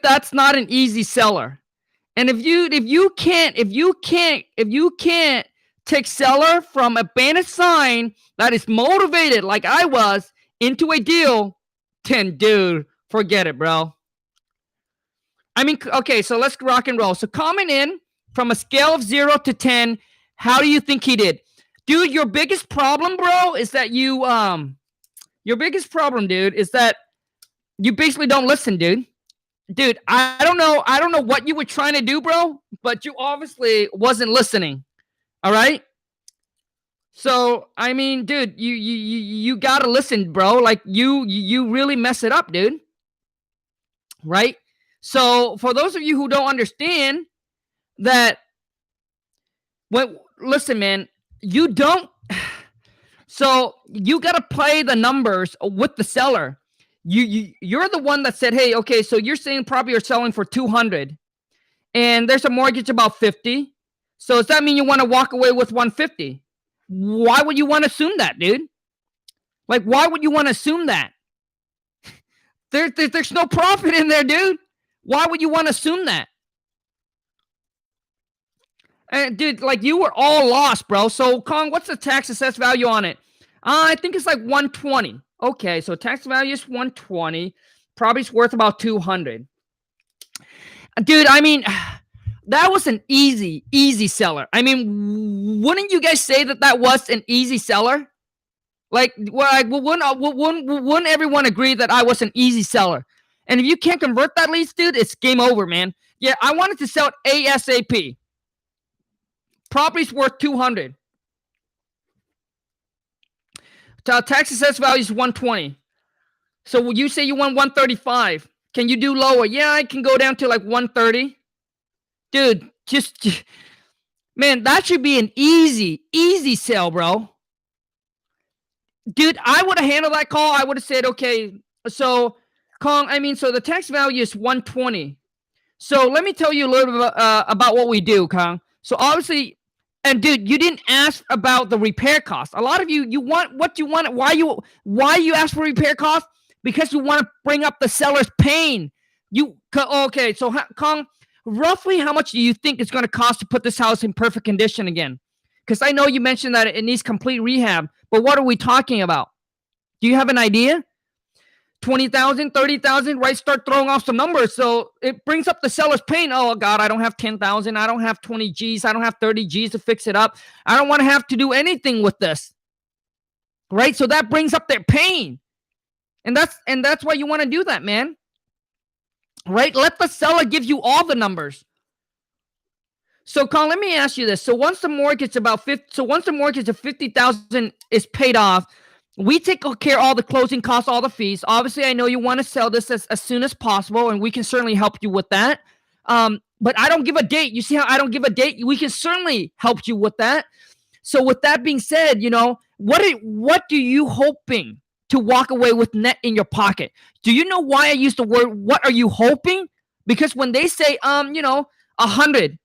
that's not an easy seller. And if you can't take seller from a bandit sign that is motivated like I was into a deal, then dude, forget it, bro. I mean, okay, so let's rock and roll. So comment in from a scale of 0 to 10. How do you think he did? Dude, your biggest problem, bro, is that your biggest problem, dude, is that you basically don't listen, dude. Dude, I don't know what you were trying to do, bro, but you obviously wasn't listening. All right? So, I mean, dude, you got to listen, bro. Like you really mess it up, dude. Right? So, for those of you who don't understand that listen, man, you don't. So you got to play the numbers with the seller. You're the one that said, hey, okay, so you're saying property you're selling for 200 and there's a mortgage about 50. So does that mean you want to walk away with 150? Why would you want to assume that, dude? Like, why would you want to assume that? There's no profit in there, dude. Why would you want to assume that? And dude, like you were all lost, bro. So Khang, what's the tax assessed value on it? I think it's like 120. Okay, so tax value is 120. Property's worth about 200. Dude, I mean, that was an easy seller. I mean, wouldn't you guys say that was an easy seller? Like, wouldn't everyone agree that I was an easy seller? And if you can't convert that leads, dude, it's game over, man. Yeah, I wanted to sell it ASAP. Property's worth 200. Tax assessed value is 120. So you say you want 135. Can you do lower? Yeah, I can go down to like 130. Dude, man, that should be an easy sell, bro. Dude, I would have handled that call. I would have said, okay, so Khang, I mean, so the tax value is 120. So let me tell you a little bit about what we do, Khang. So obviously, and dude, you didn't ask about the repair cost. A lot of you want what you want. Why you ask for repair cost? Because you want to bring up the seller's pain. Okay, so Khang, roughly how much do you think it's going to cost to put this house in perfect condition again? Because I know you mentioned that it needs complete rehab, but what are we talking about? Do you have an idea? 20,000, 30,000, right? Start throwing off some numbers. So it brings up the seller's pain. Oh God, I don't have 10,000. I don't have 20 G's. I don't have 30 G's to fix it up. I don't want to have to do anything with this. Right? So that brings up their pain. And that's why you want to do that, man. Right? Let the seller give you all the numbers. So Khang, let me ask you this. So once the mortgage of 50,000 is paid off, we take care of all the closing costs, all the fees. Obviously, I know you want to sell this as soon as possible, and we can certainly help you with that. But I don't give a date. You see how I don't give a date? We can certainly help you with that. So with that being said, what do you hoping to walk away with net in your pocket? Do you know why I use the word what are you hoping? Because when they say 100,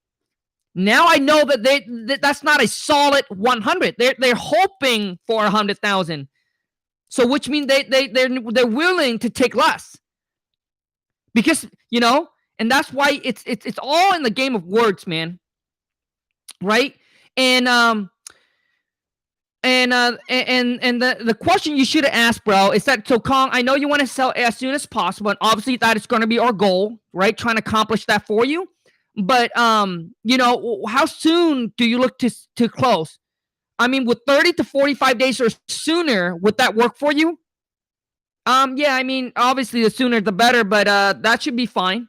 now I know that that's not a solid 100. They're hoping for 100,000. So which means they're willing to take less. Because, and that's why it's all in the game of words, man. Right? And the question you should have asked, bro, is that, so Kong, I know you want to sell as soon as possible, and obviously that is going to be our goal, right? Trying to accomplish that for you. But how soon do you look to close? I mean, with 30 to 45 days or sooner, would that work for you? Yeah, I mean, obviously the sooner the better, but that should be fine.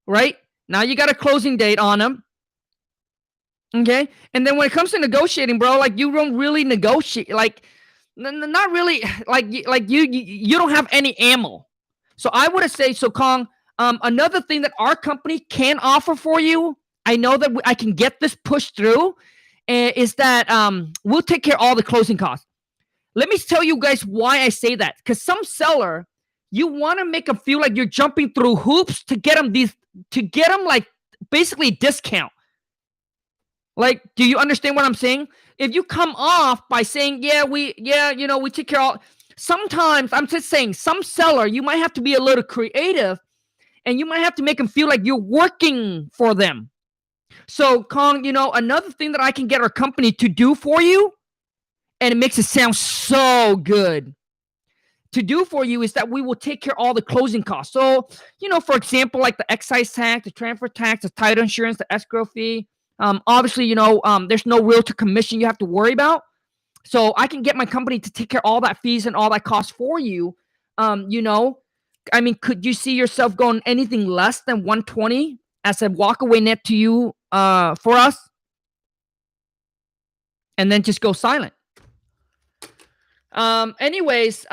Right? Now you got a closing date on them. Okay? And then when it comes to negotiating, bro, like you don't really negotiate, like not really, like you don't have any ammo. So I would say, so Kong, another thing that our company can offer for you, I know that I can get this pushed through, is that we'll take care of all the closing costs. Let me tell you guys why I say that. Because some seller, you want to make them feel like you're jumping through hoops to get them like basically discount. Like, do you understand what I'm saying? If you come off by saying, we take care of all. Sometimes I'm just saying, some seller, you might have to be a little creative, and you might have to make them feel like you're working for them. So, Kong, another thing that I can get our company to do for you, and it makes it sound so good to do for you, is that we will take care of all the closing costs. So, for example, like the excise tax, the transfer tax, the title insurance, the escrow fee. Obviously, there's no realtor commission you have to worry about. So I can get my company to take care of all that fees and all that cost for you. I mean, could you see yourself going anything less than 120 as a walkaway net to you for us? And then just go silent. Anyways,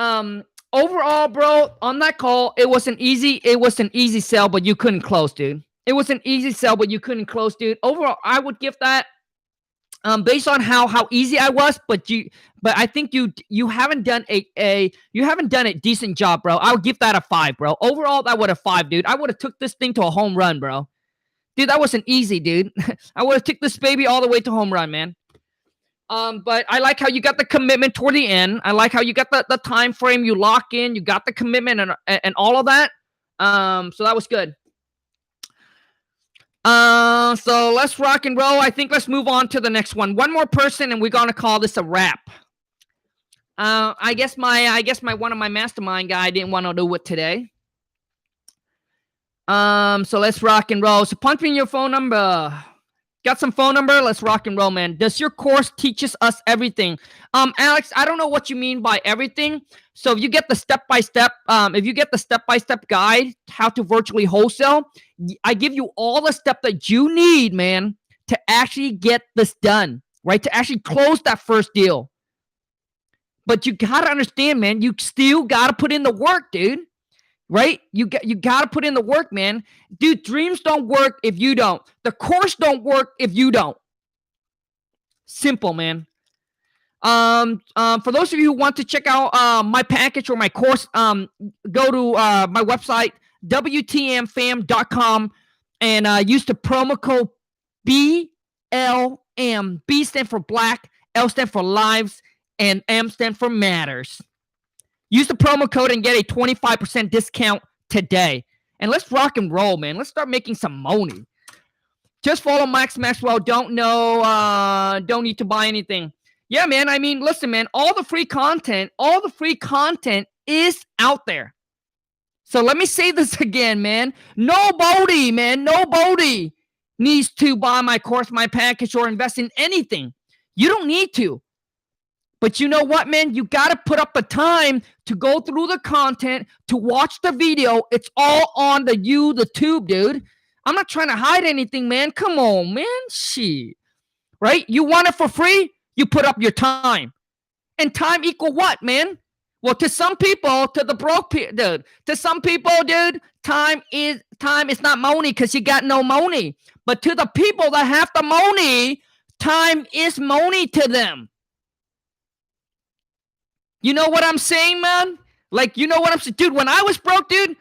overall, bro, on that call, it was an easy sell, but you couldn't close, dude. It was an easy sell, but you couldn't close, dude. Overall, I would give that based on how easy I was, but I think you haven't done a decent job, bro. I would give that a 5, bro. Overall, that would have 5, dude. I would have took this thing to a home run, bro. Dude, that wasn't easy, dude. I would have took this baby all the way to home run, man. But I like how you got the commitment toward the end. I like how you got the time frame. You lock in. You got the commitment and all of that. So that was good. So let's rock and roll. I think let's move on to the next one. One more person, and we're gonna call this a wrap. I guess my one of my mastermind guy didn't want to do it today. So let's rock and roll. So punch me in your phone number. Got some phone number? Let's rock and roll, man. Does your course teaches us everything? Alex, I don't know what you mean by everything. So if you get the step-by-step, guide, how to virtually wholesale, I give you all the steps that you need, man, to actually get this done, right? To actually close that first deal. But you got to understand, man, you still got to put in the work, dude. Right? You got to put in the work, man. Dude, dreams don't work if you don't. The course don't work if you don't. Simple, man. For those of you who want to check out my package or my course, go to my website, WTMfam.com, and use the promo code BLM. B stands for Black, L stands for Lives, and M stands for Matters. Use the promo code and get a 25% discount today. And let's rock and roll, man. Let's start making some money. Just follow Max Maxwell. Don't need to buy anything. Yeah, man. I mean, listen, man. All the free content is out there. So let me say this again, man. Nobody needs to buy my course, my package, or invest in anything. You don't need to. But you know what, man? You got to put up the time to go through the content, to watch the video. It's all on the tube, dude. I'm not trying to hide anything, man. Come on, man. Shit. Right? You want it for free? You put up your time. And time equal what, man? Well, to some people, to the broke people, dude. To some people, dude, time is not money because you got no money. But to the people that have the money, time is money to them. You know what I'm saying, man? Like, you know what I'm saying? Dude, when I was broke, dude,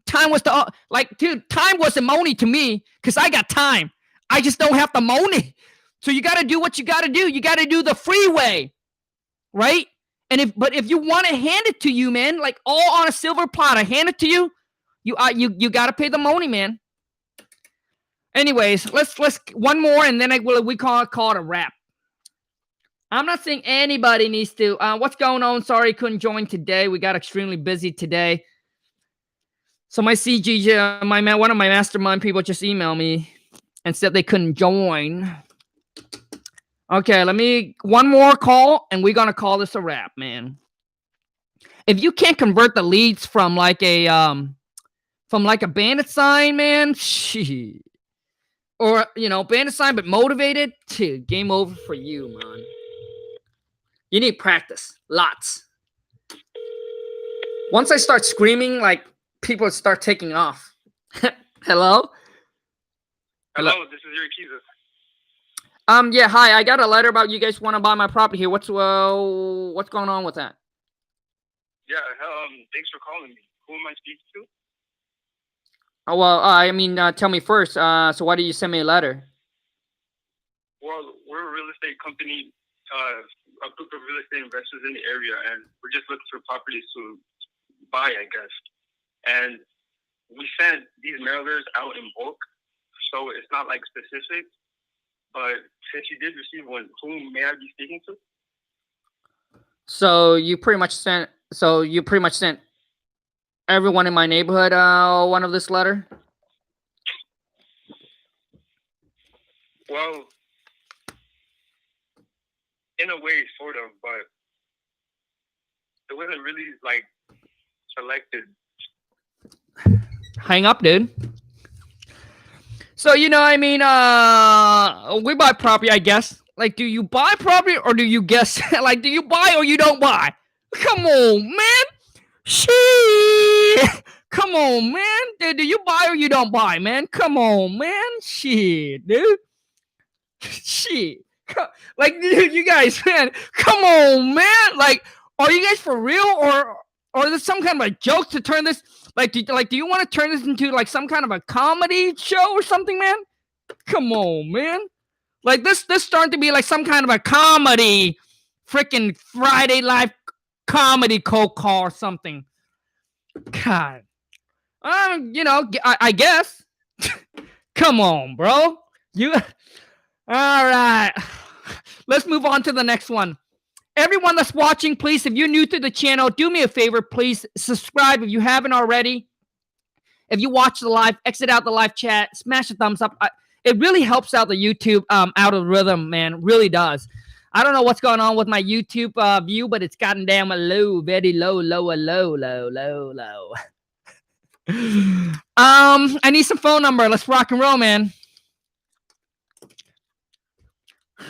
time was time wasn't money to me because I got time. I just don't have the money. So you got to do what you got to do. You got to do the freeway, right? And if you want to hand it to you, man, like all on a silver platter, hand it to you, you got to pay the money, man. Anyways, let's one more, and then we call it a wrap. I'm not saying anybody needs to. What's going on? Sorry, couldn't join today. We got extremely busy today. So my CG, one of my mastermind people just emailed me and said they couldn't join. Okay, one more call, and we're gonna call this a wrap, man. If you can't convert the leads from like a bandit sign, man, or bandit sign but motivated, game over for you, man. You need practice, lots. Once I start screaming, like people start taking off. Hello? Hello, this is Yuri Kiza. Yeah, hi. I got a letter about you guys want to buy my property here. What's going on with that? Yeah, thanks for calling me. Who am I speaking to? Oh, well, tell me first. So why did you send me a letter? Well, we're a real estate company, a group of real estate investors in the area, and we're just looking for properties to buy, I guess. And we sent these mailers out in bulk, so it's not like specific. But since you did receive one, whom may I be speaking to? So you pretty much sent everyone in my neighborhood one of this letter? Well, in a way, sort of, but it wasn't really like selected. Hang up, dude. So, we buy property, I guess. Like, do you buy property or do you guess? Like, do you buy or you don't buy? Come on, man. Come on, man. Do you buy or you don't buy, man? Come on, man. Shit, dude. Shit. Like, dude, you guys, man. Come on, man. Like, are you guys for real or is this some kind of a joke to turn this? Like, do you want to turn this into like some kind of a comedy show or something, man? Come on, man. Like this starting to be like some kind of a comedy, freaking Friday live comedy cold call or something. God, I guess. Come on, bro. All right. Let's move on to the next one. Everyone that's watching, please, if you're new to the channel, do me a favor, please subscribe if you haven't already. If you watch the live, exit out the live chat, smash a thumbs up. It really helps out the YouTube algorithm, man. Really does. I don't know what's going on with my YouTube view, but it's gotten down low, very low. I need some phone number. Let's rock and roll, man.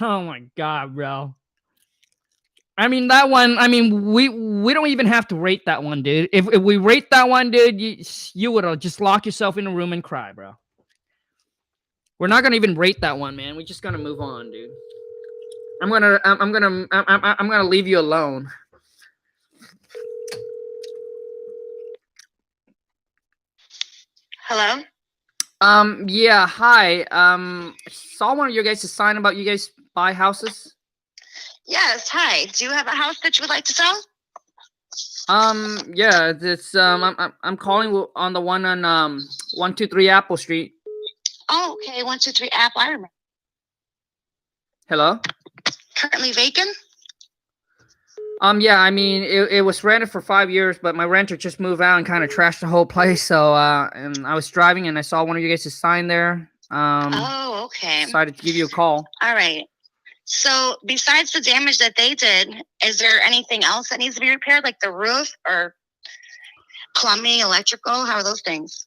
Oh my God, bro. That one, we don't even have to rate that one, dude. If we rate that one, dude, you would just lock yourself in a room and cry, bro. We're not gonna even rate that one, man. We're just gonna move on, dude. I'm gonna leave you alone. Hello? Yeah, hi. Saw one of you guys' sign about you guys buy houses. Yes, hi. Do you have a house that you would like to sell? Yeah, this I'm calling on the one on 123 Apple Street. Oh, okay. 123 Apple. I remember. Hello? Currently vacant? Yeah, it was rented for 5 years, but my renter just moved out and kind of trashed the whole place. So, and I was driving and I saw one of you guys' sign there. Oh, okay. Decided to give you a call. All right. So besides the damage that they did, is there anything else that needs to be repaired, like the roof or plumbing, electrical? How are those things?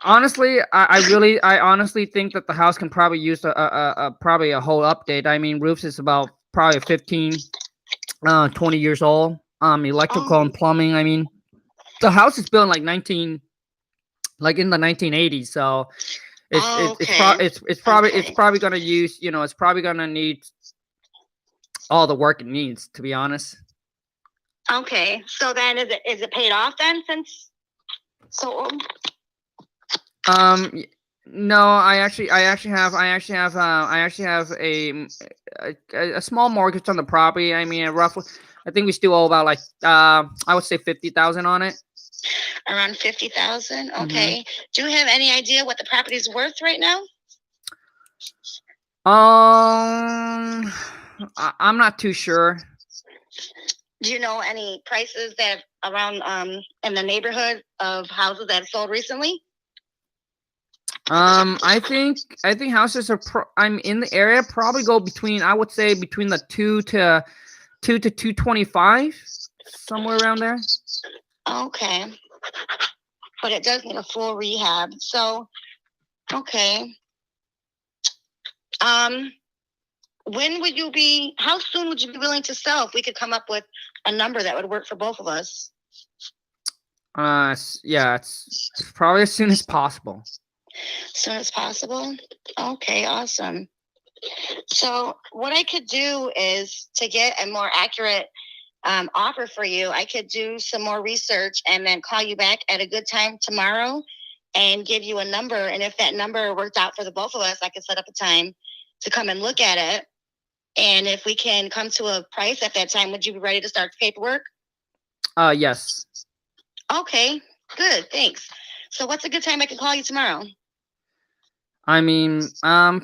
Honestly, I honestly think that the house can probably use probably a whole update. Roofs is about probably 15, 20 years old. Electrical and plumbing. The house is built in in the 1980s. So It's probably gonna use, it's probably gonna need all the work it needs, to be honest. Okay. So then is it paid off then since so old? No, I actually have a small mortgage on the property. I mean, roughly, I think we still owe about I would say 50,000 on it. Around 50,000. Okay. Do you have any idea what the property is worth right now? I'm not too sure. Do you know any prices that around in the neighborhood of houses that have sold recently? I think houses are I'm in the area probably go between, I would say, between the 2 to 225, somewhere around there. Okay. But it does need a full rehab. So, okay. How soon would you be willing to sell if we could come up with a number that would work for both of us? Yeah, it's probably as soon as possible. As soon as possible? Okay, awesome. So what I could do is to get a more accurate offer for you, I could do some more research and then call you back at a good time tomorrow and give you a number. And if that number worked out for the both of us, I could set up a time to come and look at it. And if we can come to a price at that time, would you be ready to start the paperwork? Yes. Okay, good. Thanks. So what's a good time I can call you tomorrow? I mean,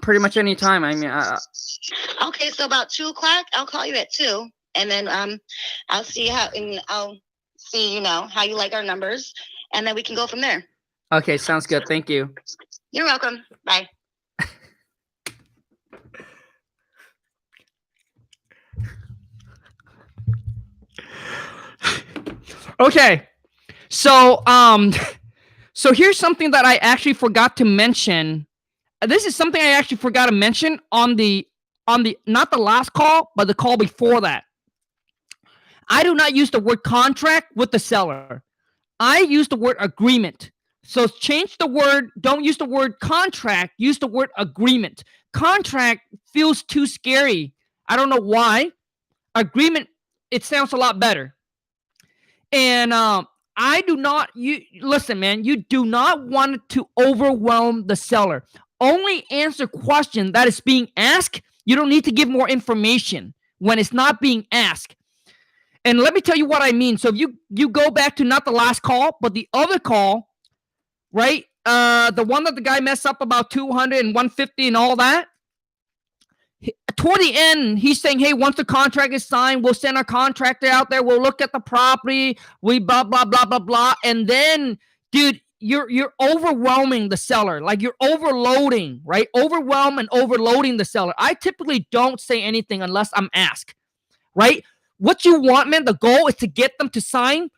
pretty much any time. I mean, okay, so about 2:00, I'll call you at 2, and then I'll see how you like our numbers, and then we can go from there. Okay, sounds good. Thank you. You're welcome. Bye. Okay, so so here's something that I actually forgot to mention. This is something I actually forgot to mention on the not the last call, but the call before that. I do not use the word contract with the seller. I use the word agreement. So change the word, don't use the word contract, use the word agreement. Contract feels too scary. I don't know why. Agreement, it sounds a lot better. And listen, man, you do not want to overwhelm the seller. Only answer question that is being asked. You don't need to give more information when it's not being asked. And let me tell you what I mean. So if you go back to not the last call, but the other call, right? The one that the guy messed up about 200 and 150 and all that. Toward the end, he's saying, hey, once the contract is signed, we'll send our contractor out there. We'll look at the property. We blah, blah, blah, blah, blah. And then, dude, you're overwhelming the seller. Like you're overloading, right? Overwhelm and overloading the seller. I typically don't say anything unless I'm asked, right? What you want, man, the goal is to get them to sign.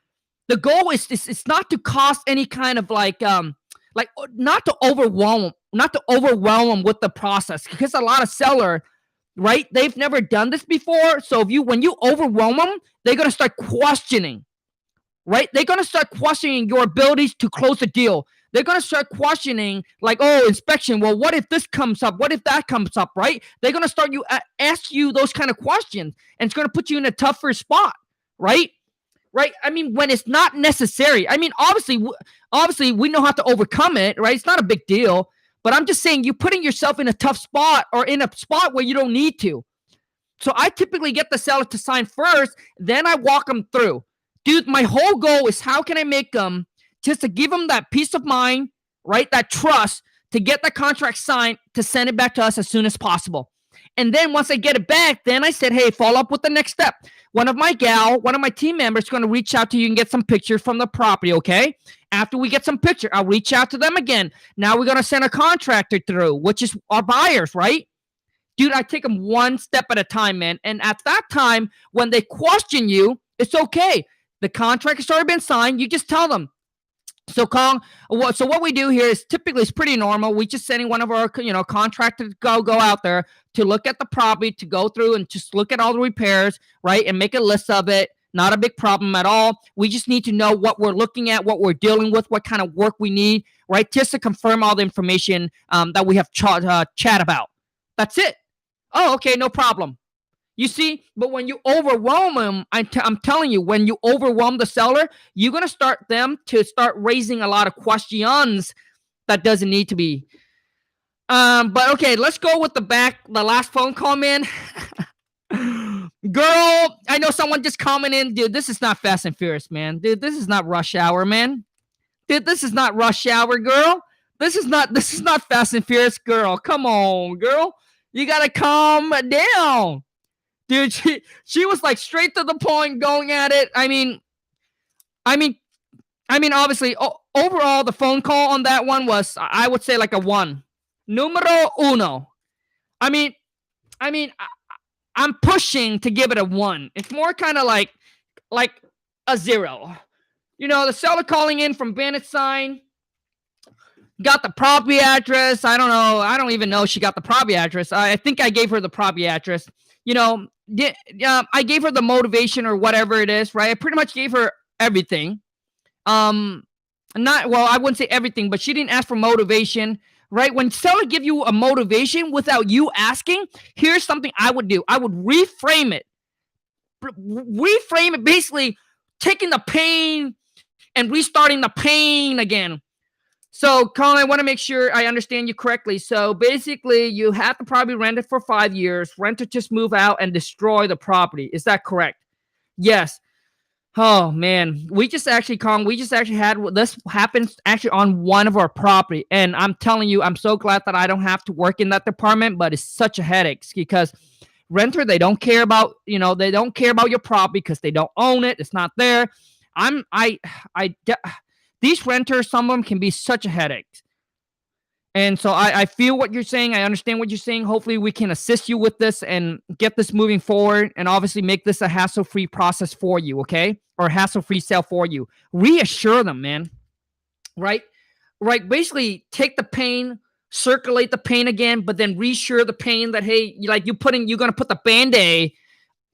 The goal is it's not to cost any kind of like not to overwhelm them with the process, because a lot of seller, right? They've never done this before. So when you overwhelm them, they're going to start questioning, right? They're going to start questioning your abilities to close the deal. They're going to start questioning like, oh, inspection. Well, what if this comes up? What if that comes up, right? They're going to start ask you those kind of questions, and it's going to put you in a tougher spot, right? Right? I mean, when it's not necessary. I mean, obviously, we know how to overcome it, right? It's not a big deal. But I'm just saying you're putting yourself in a tough spot or in a spot where you don't need to. So I typically get the seller to sign first, then I walk them through. Dude, my whole goal is how can I make them just to give them that peace of mind, right? That trust to get the contract signed, to send it back to us as soon as possible. And then once I get it back, then I said, hey, follow up with the next step. One of my team members is going to reach out to you and get some pictures from the property, okay? After we get some picture, I'll reach out to them again. Now we're going to send a contractor through, which is our buyers, right? Dude, I take them one step at a time, man. And at that time, when they question you, it's okay. The contract has already been signed. You just tell them. So what we do here is typically it's pretty normal. We just sending one of our contractors to go out there to look at the property, to go through and just look at all the repairs, right, and make a list of it, Not a big problem at all. We just need to know what we're looking at, what we're dealing with, what kind of work we need, right? Just to confirm all the information that we have chat about. That's it. Oh, okay, no problem. You see, but when you overwhelm them, I'm telling you, when you overwhelm the seller, you're going to start raising a lot of questions that doesn't need to be. But okay, let's go with the last phone call, man. Girl, I know someone just commented, dude, this is not Fast and Furious, man. Dude, this is not Rush Hour, man. Dude, this is not Rush Hour, girl. This is not Fast and Furious, girl. Come on, girl. You got to calm down. Dude, she was like straight to the point, going at it. I mean, obviously, overall, the phone call on that one was, I would say, like a 1. Numero uno. I'm pushing to give it a 1. It's more kind of like a 0. You know, the seller calling in from Bandit Sign got the property address. I don't know. I don't even know she got the property address. I think I gave her the property address. You know, I gave her the motivation or whatever it is, right? I pretty much gave her everything. I wouldn't say everything, but she didn't ask for motivation, right? When seller give you a motivation without you asking, here's something I would do. I would reframe it. Reframe it, basically taking the pain and restarting the pain again. So, Colin, I want to make sure I understand you correctly. So, basically, you have to probably rent it for 5 years. Renter just move out and destroy the property. Is that correct? Yes. Oh, man. We just actually had this happen actually on one of our property. And I'm telling you, I'm so glad that I don't have to work in that department, but it's such a headache because renter, they don't care about, they don't care about your property because they don't own it. It's not there. These renters, some of them can be such a headache. And so I feel what you're saying. I understand what you're saying. Hopefully we can assist you with this and get this moving forward and obviously make this a hassle-free process for you, okay? Or a hassle-free sale for you. Reassure them, man. Right? Basically, take the pain, circulate the pain again, but then reassure the pain that, hey, you're going to put the Band-Aid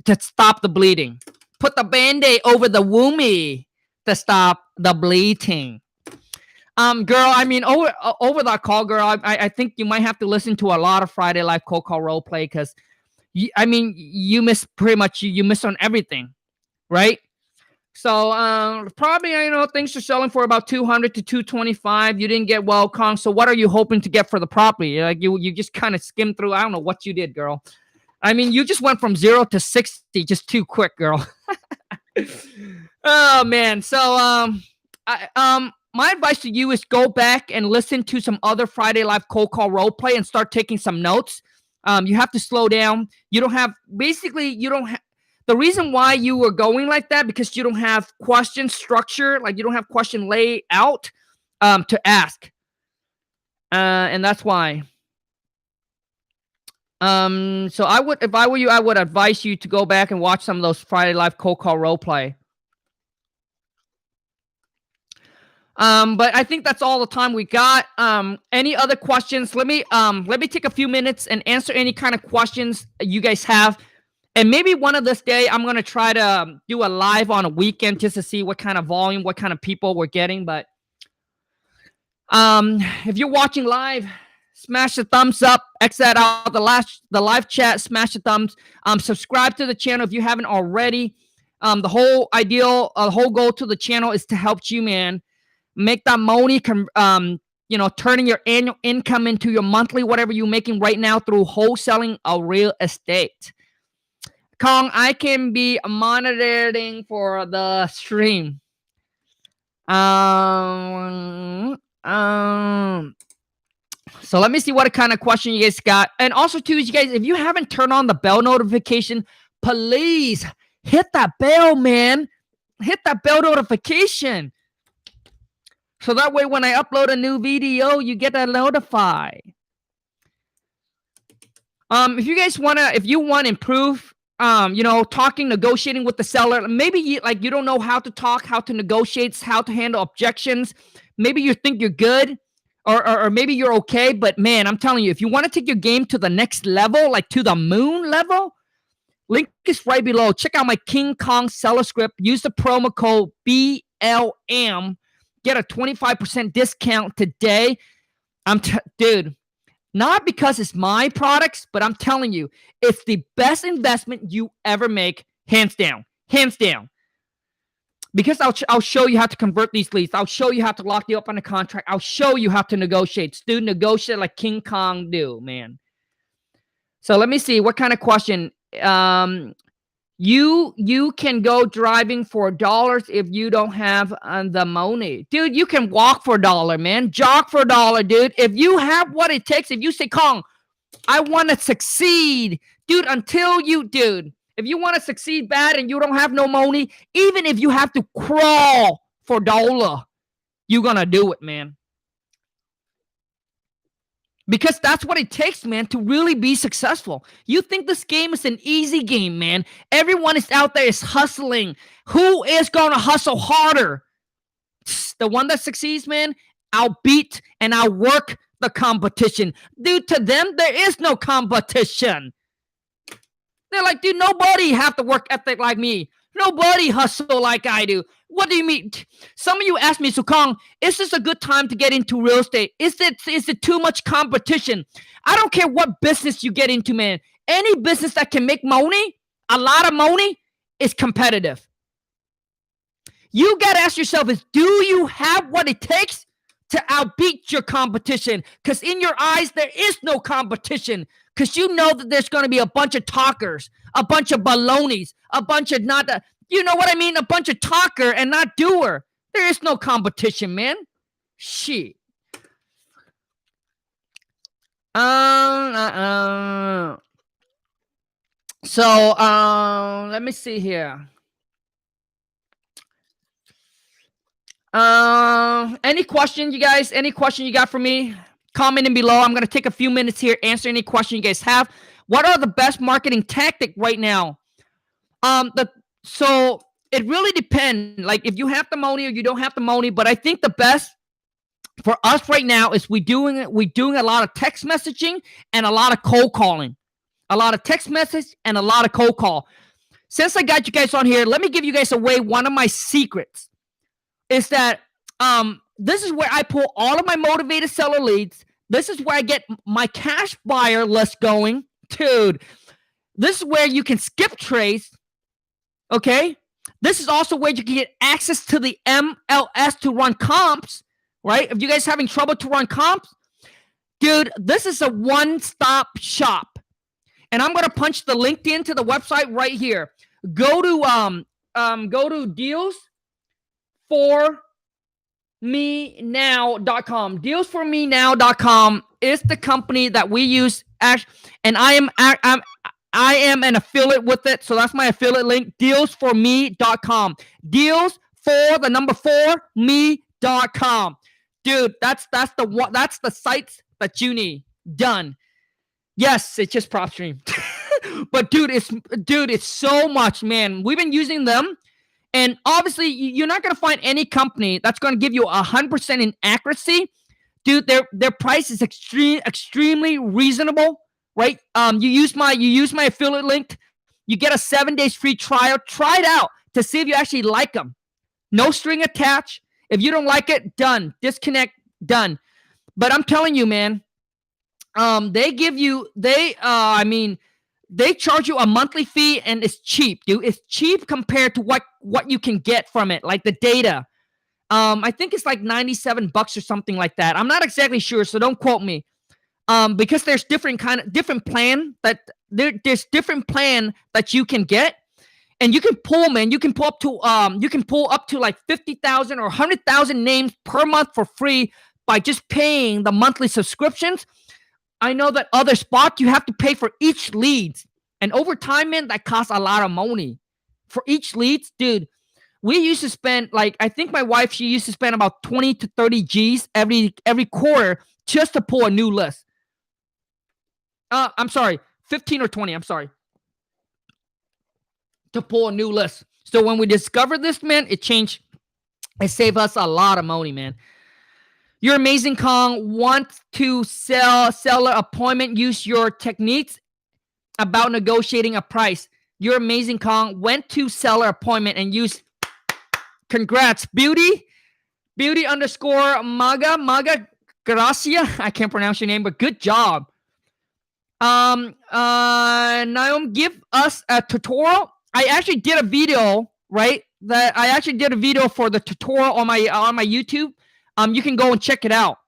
to stop the bleeding. Put the Band-Aid over the woomie to stop the bleeding. Girl, I mean, over that call, girl, I think you might have to listen to a lot of Friday Live Cold Call role play because, you miss on everything, right? So, probably, things are selling for about 200 to 225. You didn't get well, Kong. So, what are you hoping to get for the property? Like you just kind of skimmed through. I don't know what you did, girl. I mean, you just went from 0 to 60 just too quick, girl. Oh man. So, my advice to you is go back and listen to some other Friday Live Cold Call role play and start taking some notes. You have to slow down. The reason why you were going like that because you don't have question structure, like you don't have question layout to ask. And that's why. So if I were you, I would advise you to go back and watch some of those Friday Live Cold Call role play. But I think that's all the time we got. Any other questions? Let me take a few minutes and answer any kind of questions you guys have. And maybe one of this day, I'm going to try to do a live on a weekend just to see what kind of volume, what kind of people we're getting. But if you're watching live, smash the thumbs up, exit out the live chat, smash the thumbs, subscribe to the channel if you haven't already. The whole goal to the channel is to help you, man, make that money, turning your annual income into your monthly, whatever you're making right now through wholesaling a real estate. Kong, I can be monitoring for the stream. So let me see what kind of question you guys got. And also, too, you guys, if you haven't turned on the bell notification, please hit that bell, man. Hit that bell notification. So that way, when I upload a new video, you get notified. If you want to improve, negotiating with the seller, maybe you don't know how to talk, how to negotiate, how to handle objections. Maybe you think you're good, or maybe you're okay. But man, I'm telling you, if you want to take your game to the next level, like to the moon level, Link is right below. Check out my King Khang Seller Script. Use the promo code BLM. Get a 25% discount today. Dude, not because it's my products, but I'm telling you, it's the best investment you ever make, hands down. Hands down. Because I'll show you how to convert these leads. I'll show you how to lock you up on a contract. I'll show you how to negotiate. Dude, negotiate like King Khang do, man. So let me see. What kind of question? You can go driving for dollars if you don't have the money. Dude, you can walk for $1, man. Jog for $1, dude. If you have what it takes, if you say, Kong, I want to succeed, dude, if you want to succeed bad and you don't have no money, even if you have to crawl for $1, you're going to do it, man. Because that's what it takes, man, to really be successful. You think this game is an easy game, man. Everyone is out there is hustling. Who is going to hustle harder? The one that succeeds, man, I'll beat and I'll work the competition. Dude, to them, there is no competition. They're like, dude, nobody have the work ethic like me. Nobody hustle like I do. What do you mean? Some of you ask me, so Kong, is this a good time to get into real estate? Is it too much competition? I don't care what business you get into, man. Any business that can make money, a lot of money, is competitive. You got to ask yourself do you have what it takes to outbeat your competition? Because in your eyes, there is no competition. Because you know that there's going to be a bunch of talkers, a bunch of balonies, a bunch of you know what I mean? A bunch of talker and not doer. There is no competition, man. Shit. So, let me see here. Any question, you guys? Any question you got for me? Comment in below. I'm going to take a few minutes here, answer any question you guys have. What are the best marketing tactic right now? So it really depends. Like if you have the money or you don't have the money, but I think the best for us right now is we're doing a lot of text messaging and a lot of cold calling. A lot of text message and a lot of cold call. Since I got you guys on here, let me give you guys away one of my secrets. Is that this is where I pull all of my motivated seller leads. This is where I get my cash buyer list going. Dude, this is where you can skip trades. Okay? This is also where you can get access to the MLS to run comps, right? If you guys having trouble to run comps, dude, this is a one-stop shop. And I'm going to punch the link into the website right here. Go to dealsformenow.com. Dealsformenow.com is the company that we use, and I am an affiliate with it, so that's my affiliate link. Dealsforme.com. Deals4me.com. Dude, that's the sites that you need. Done. Yes, it's just prop stream. But dude, it's so much, man. We've been using them. And obviously, you're not going to find any company that's going to give you 100% in accuracy. Dude, their price is extremely reasonable, right? You use my affiliate link. You get a 7 days free trial. Try it out to see if you actually like them. No string attached. If you don't like it, done. Disconnect, done. But I'm telling you, man, they charge you a monthly fee, and it's cheap, dude. It's cheap compared to what you can get from it, like the data. I think it's like $97 or something like that. I'm not exactly sure, so don't quote me. Because there's different plan that there's different plan that you can get, and you can pull, man. You can pull up to like 50,000 or 100,000 names per month for free by just paying the monthly subscriptions. I know that other spots you have to pay for each lead. And over time, man, that costs a lot of money. For each lead, dude, we used to spend, like, I think my wife, she used to spend about 20 to 30 G's every quarter just to pull a new list. I'm sorry, 15 or 20, I'm sorry. To pull a new list. So when we discovered this, man, it saved us a lot of money, man. You're amazing, Kong. Want to sell seller appointment? Use your techniques about negotiating a price. You're amazing, Kong. Went to seller appointment and used. Congrats, beauty underscore maga gracia. I can't pronounce your name, but good job. Naum, give us a tutorial. I actually did a video, right? That I actually did a video for the tutorial on my YouTube. You can go and check it out.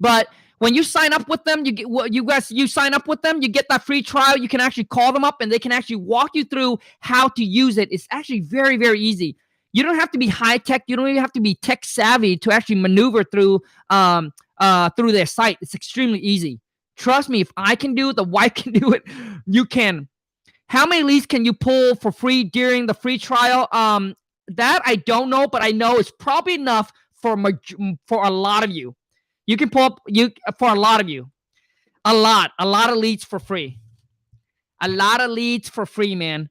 But when you sign up with them, you sign up with them, you get that free trial. You can actually call them up and they can actually walk you through how to use it. It's actually very, very easy. You don't have to be high tech. You don't even have to be tech savvy to actually maneuver through their site. It's extremely easy. Trust me, if I can do it, the wife can do it. You can. How many leads can you pull for free during the free trial? That I don't know, but I know it's probably enough for a lot of you. You can pull up for a lot of you. A lot of leads for free. A lot of leads for free, man.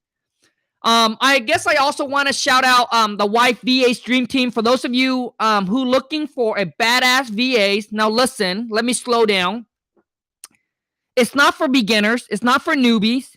I guess I also want to shout out the Wife VA Stream Team. For those of you who looking for a badass VAs, now listen, let me slow down. It's not for beginners. It's not for newbies.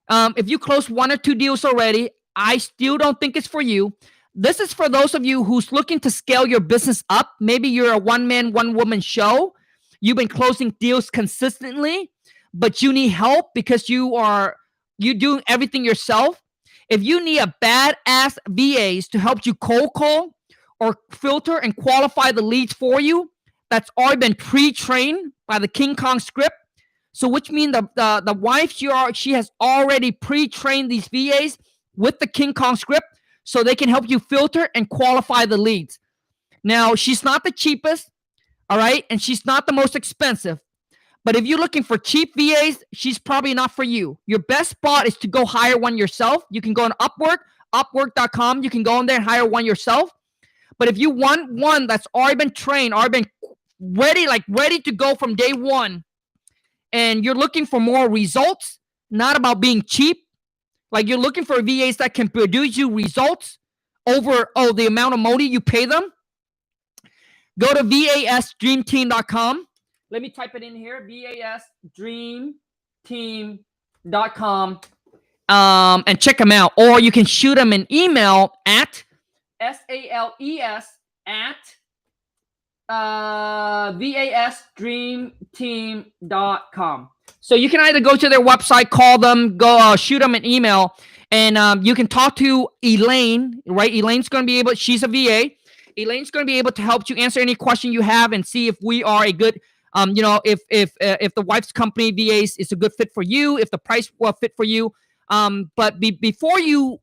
If you close 1 or 2 deals already, I still don't think it's for you. This is for those of you who's looking to scale your business up. Maybe you're a one-man, one-woman show. You've been closing deals consistently, but you need help because you're doing everything yourself. If you need a badass VAs to help you cold call or filter and qualify the leads for you, that's already been pre-trained by the King Khang script. So which means the wife, she has already pre-trained these VAs with the King Khang script so they can help you filter and qualify the leads. Now, she's not the cheapest, all right? And she's not the most expensive. But if you're looking for cheap VAs, she's probably not for you. Your best spot is to go hire one yourself. You can go on Upwork, upwork.com. You can go in there and hire one yourself. But if you want one that's already been trained, already been ready to go from day one, and you're looking for more results, not about being cheap, like you're looking for VAs that can produce you results over the amount of money you pay them, go to vasdreamteam.com. Let me type it in here, vasdreamteam.com, and check them out. Or you can shoot them an email at sales@vasdreamteam.com. So you can either go to their website, call them, go shoot them an email, and you can talk to Elaine, right? Elaine's going to be able, she's a VA. Elaine's going to be able to help you answer any question you have and see if we are a good, if the wife's company VAs is a good fit for you, if the price will fit for you. But before you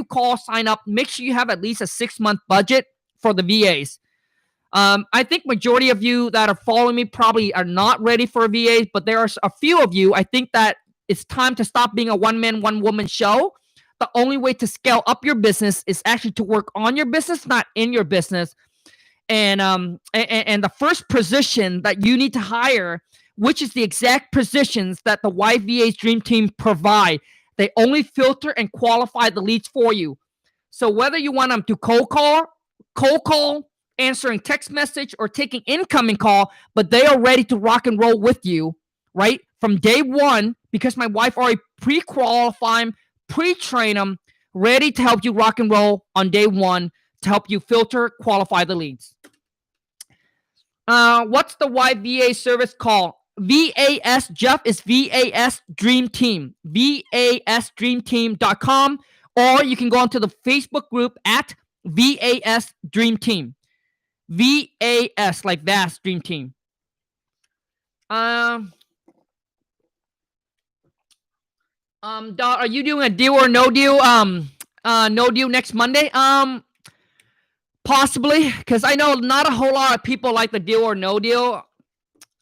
call, sign up, make sure you have at least a 6-month budget for the VAs. I think majority of you that are following me probably are not ready for a VA, but there are a few of you. I think that it's time to stop being a one-man, one-woman show. The only way to scale up your business is actually to work on your business, not in your business. And the first position that you need to hire, which is the exact positions that the Wife VA's Dream Team provide, they only filter and qualify the leads for you. So whether you want them to cold call, answering text message, or taking incoming call, but they are ready to rock and roll with you, right? From day one, because my wife already pre-qualify them, pre-train them, ready to help you rock and roll on day one to help you filter, qualify the leads. What's the Wife VA service called? VAS, Jeff, is VAS Dream Team, vasdreamteam.com, or you can go onto the Facebook group at VAS Dream Team. VAS, like Vast Dream Team. Are you doing a deal or no deal? No deal next Monday? Possibly, because I know not a whole lot of people like the deal or no deal.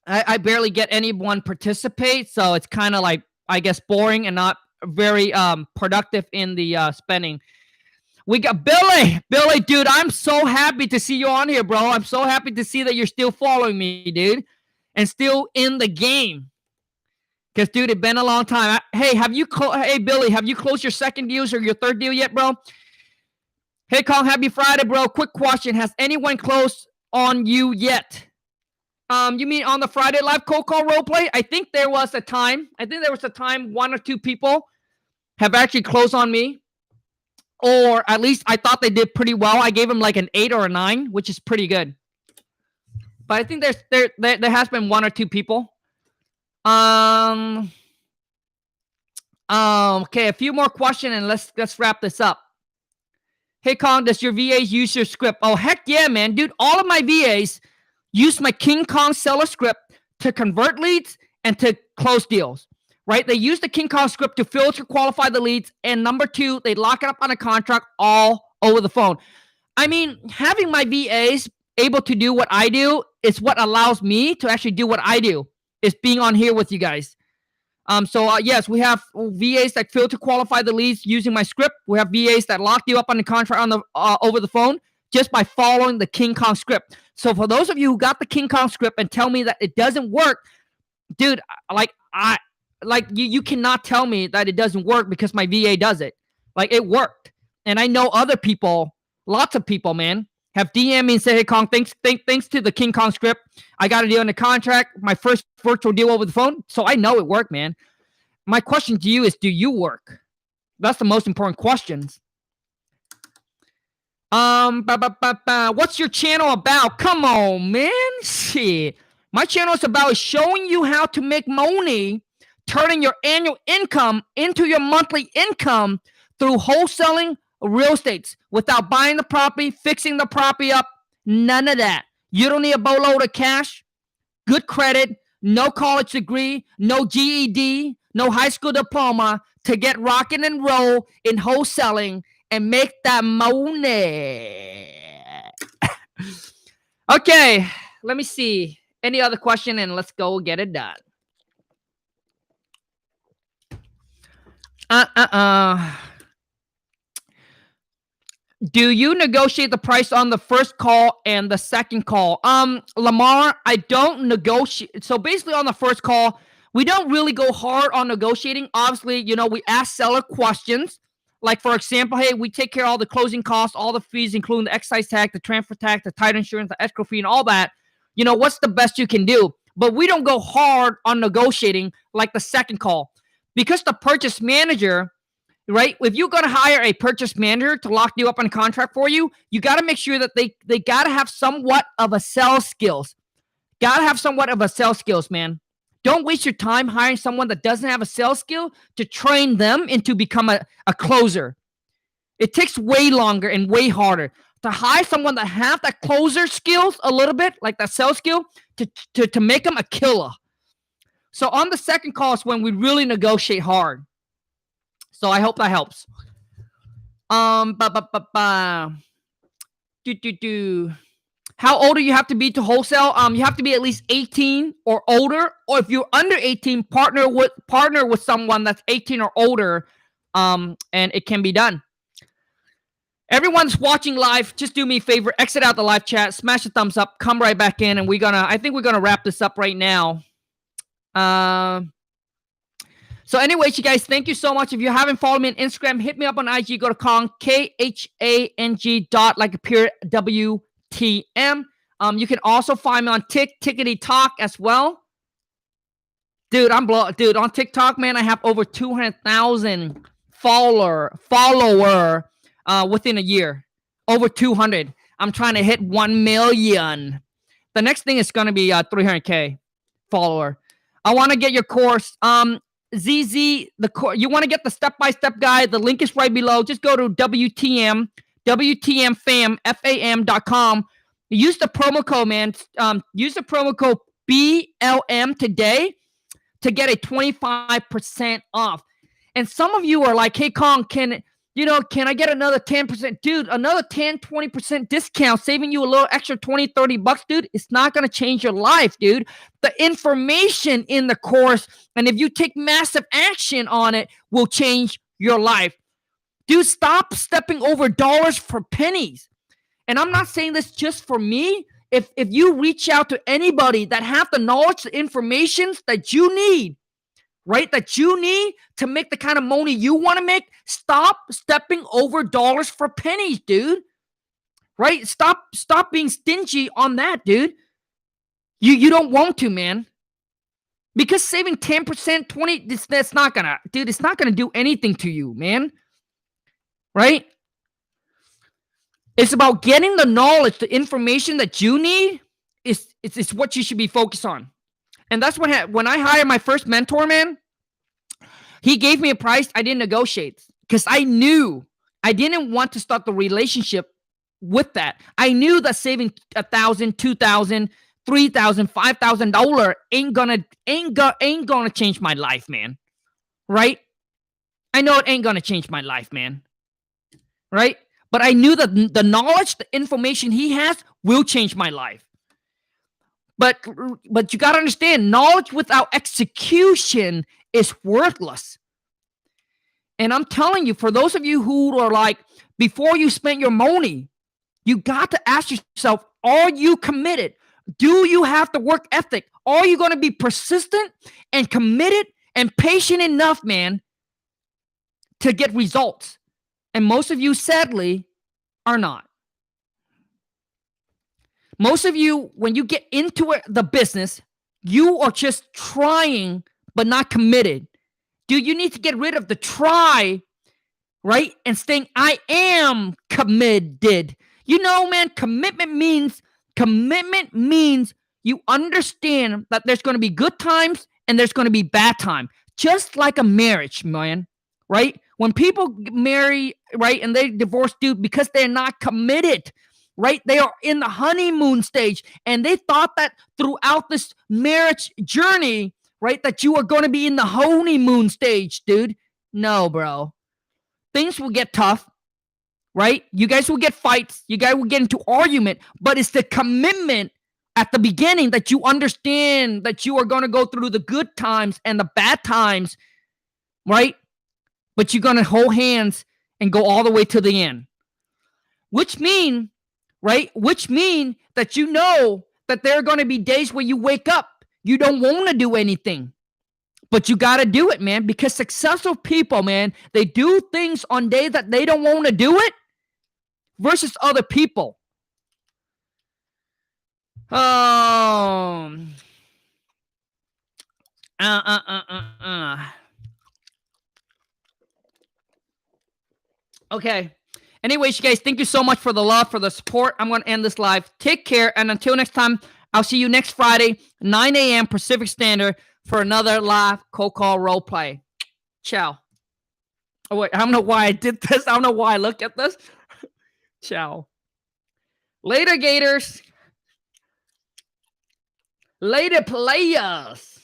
I barely get anyone participate, so it's kind of like, I guess, boring and not very productive in the spending. We got Billy. Billy, dude, I'm so happy to see you on here, bro. I'm so happy to see that you're still following me, dude, and still in the game. Because, dude, it's been a long time. Hey, Billy, have you closed your second deals or your third deal yet, bro? Hey, Kong, happy Friday, bro. Quick question. Has anyone closed on you yet? You mean on the Friday live cold call role play? I think there was a time 1 or 2 people have actually closed on me, or at least I thought they did pretty well. I gave them like an 8 or a 9, which is pretty good. But I think there has been 1 or 2 people. Okay, a few more questions and let's wrap this up. Hey Kong, does your VAs use your script? Oh heck yeah, man, dude! All of my VAs use my King Khang Seller Script to convert leads and to close deals. Right? They use the King Khang Script to filter, qualify the leads, and number 2, they lock it up on a contract all over the phone. I mean, having my VAs able to do what I do is what allows me to actually do what I do. Is being on here with you guys. Yes, we have VAs that filter, qualify the leads using my script. We have VAs that lock you up on the contract on the over the phone just by following the King Khang Script. So for those of you who got the King Khang Script and tell me that it doesn't work, dude, you cannot tell me that it doesn't work because my VA does it. Like, it worked. And I know other people, lots of people, man, have DM me and say, hey, Kong, thanks to the King Khang Script, I got a deal in the contract, my first virtual deal over the phone. So I know it worked, man. My question to you is, do you work? That's the most important questions. What's your channel about? Come on, man. Shit. My channel is about showing you how to make money, turning your annual income into your monthly income through wholesaling real estate without buying the property, fixing the property up, none of that. You don't need a boatload of cash, good credit, no college degree, no GED, no high school diploma to get rocking and roll in wholesaling and make that money. Okay, let me see. Any other question, and let's go get it done. Do you negotiate the price on the first call and the second call? Lamar, I don't negotiate. So basically on the first call, we don't really go hard on negotiating. Obviously, you know, we ask seller questions. Like, for example, hey, we take care of all the closing costs, all the fees, including the excise tax, the transfer tax, the title insurance, the escrow fee, and all that. You know, what's the best you can do? But we don't go hard on negotiating like the second call. Because the purchase manager, right? If you're going to hire a purchase manager to lock you up on a contract for you, you got to make sure that they got to have somewhat of a sales skills. Got to have somewhat of a sales skills, man. Don't waste your time hiring someone that doesn't have a sales skill to train them into become a closer. It takes way longer and way harder to hire someone that have that closer skills a little bit, like that sales skill, to make them a killer. So on the second call is when we really negotiate hard. So I hope that helps. How old do you have to be to wholesale? You have to be at least 18 or older, or if you're under 18, partner with someone that's 18 or older, and it can be done. Everyone's watching live. Just do me a favor, exit out the live chat, smash the thumbs up, come right back in, and I think we're gonna wrap this up right now. So anyways, you guys, thank you so much. If you haven't followed me on Instagram, hit me up on IG. Go to Khang, KHANG dot like a pure WTM. You can also find me on Tickety Talk as well. Dude, on TikTok, man, I have over 200,000 follower within a year. Over 200. I'm trying to hit 1 million. The next thing is going to be 300K follower. I want to get your course. ZZ, you want to get the step-by-step guide. The link is right below. Just go to WTMFAM.com. Use the promo code, man. Use the promo code BLM today to get a 25% off. And some of you are like, hey, Kong, can I get another 10%? Dude, another 10, 20% discount, saving you a little extra 20, 30 bucks, dude. It's not going to change your life, dude. The information in the course, and if you take massive action on it, will change your life. Dude, stop stepping over dollars for pennies. And I'm not saying this just for me. If you reach out to anybody that have the knowledge, the information that you need, right, that you need to make the kind of money you want to make, stop stepping over dollars for pennies, dude. Right? Stop being stingy on that, dude. You don't want to, man. Because saving 10%, 20, that's not gonna, dude, it's not gonna do anything to you, man. Right? It's about getting the knowledge, the information that you need is what you should be focused on. And that's what when I hired my first mentor, man, he gave me a price I didn't negotiate because I knew I didn't want to start the relationship with that. I knew that saving $1,000, $2,000, $3,000, $5,000 ain't gonna change my life, man. Right? I know it ain't gonna change my life, man. Right? But I knew that the knowledge, the information he has will change my life. But you got to understand, knowledge without execution is worthless. And I'm telling you, for those of you who are like, before you spend your money, you got to ask yourself, are you committed? Do you have the work ethic? Are you going to be persistent and committed and patient enough, man, to get results? And most of you, sadly, are not. Most of you, when you get into the business, you are just trying but not committed. Dude, you need to get rid of the try, right? And saying, I am committed. You know, man, commitment means you understand that there's going to be good times and there's going to be bad times. Just like a marriage, man, right? When people marry, right, and they divorce, dude, because they're not committed, right? They are in the honeymoon stage, and they thought that throughout this marriage journey, right, that you are going to be in the honeymoon stage, dude. No, bro. Things will get tough, right? You guys will get fights. You guys will get into argument, but it's the commitment at the beginning that you understand that you are going to go through the good times and the bad times, right? But you're going to hold hands and go all the way to the end. Which mean, right? Which mean that you know that there are going to be days where you wake up, you don't want to do anything, but you got to do it, man, because successful people, man, they do things on days that they don't want to do it versus other people. Okay. Anyways, you guys, thank you so much for the love, for the support. I'm going to end this live. Take care. And until next time, I'll see you next Friday, 9 a.m. Pacific Standard for another live cold call role play. Ciao. Oh, wait. I don't know why I did this. I don't know why I looked at this. Ciao. Later, Gators. Later, players.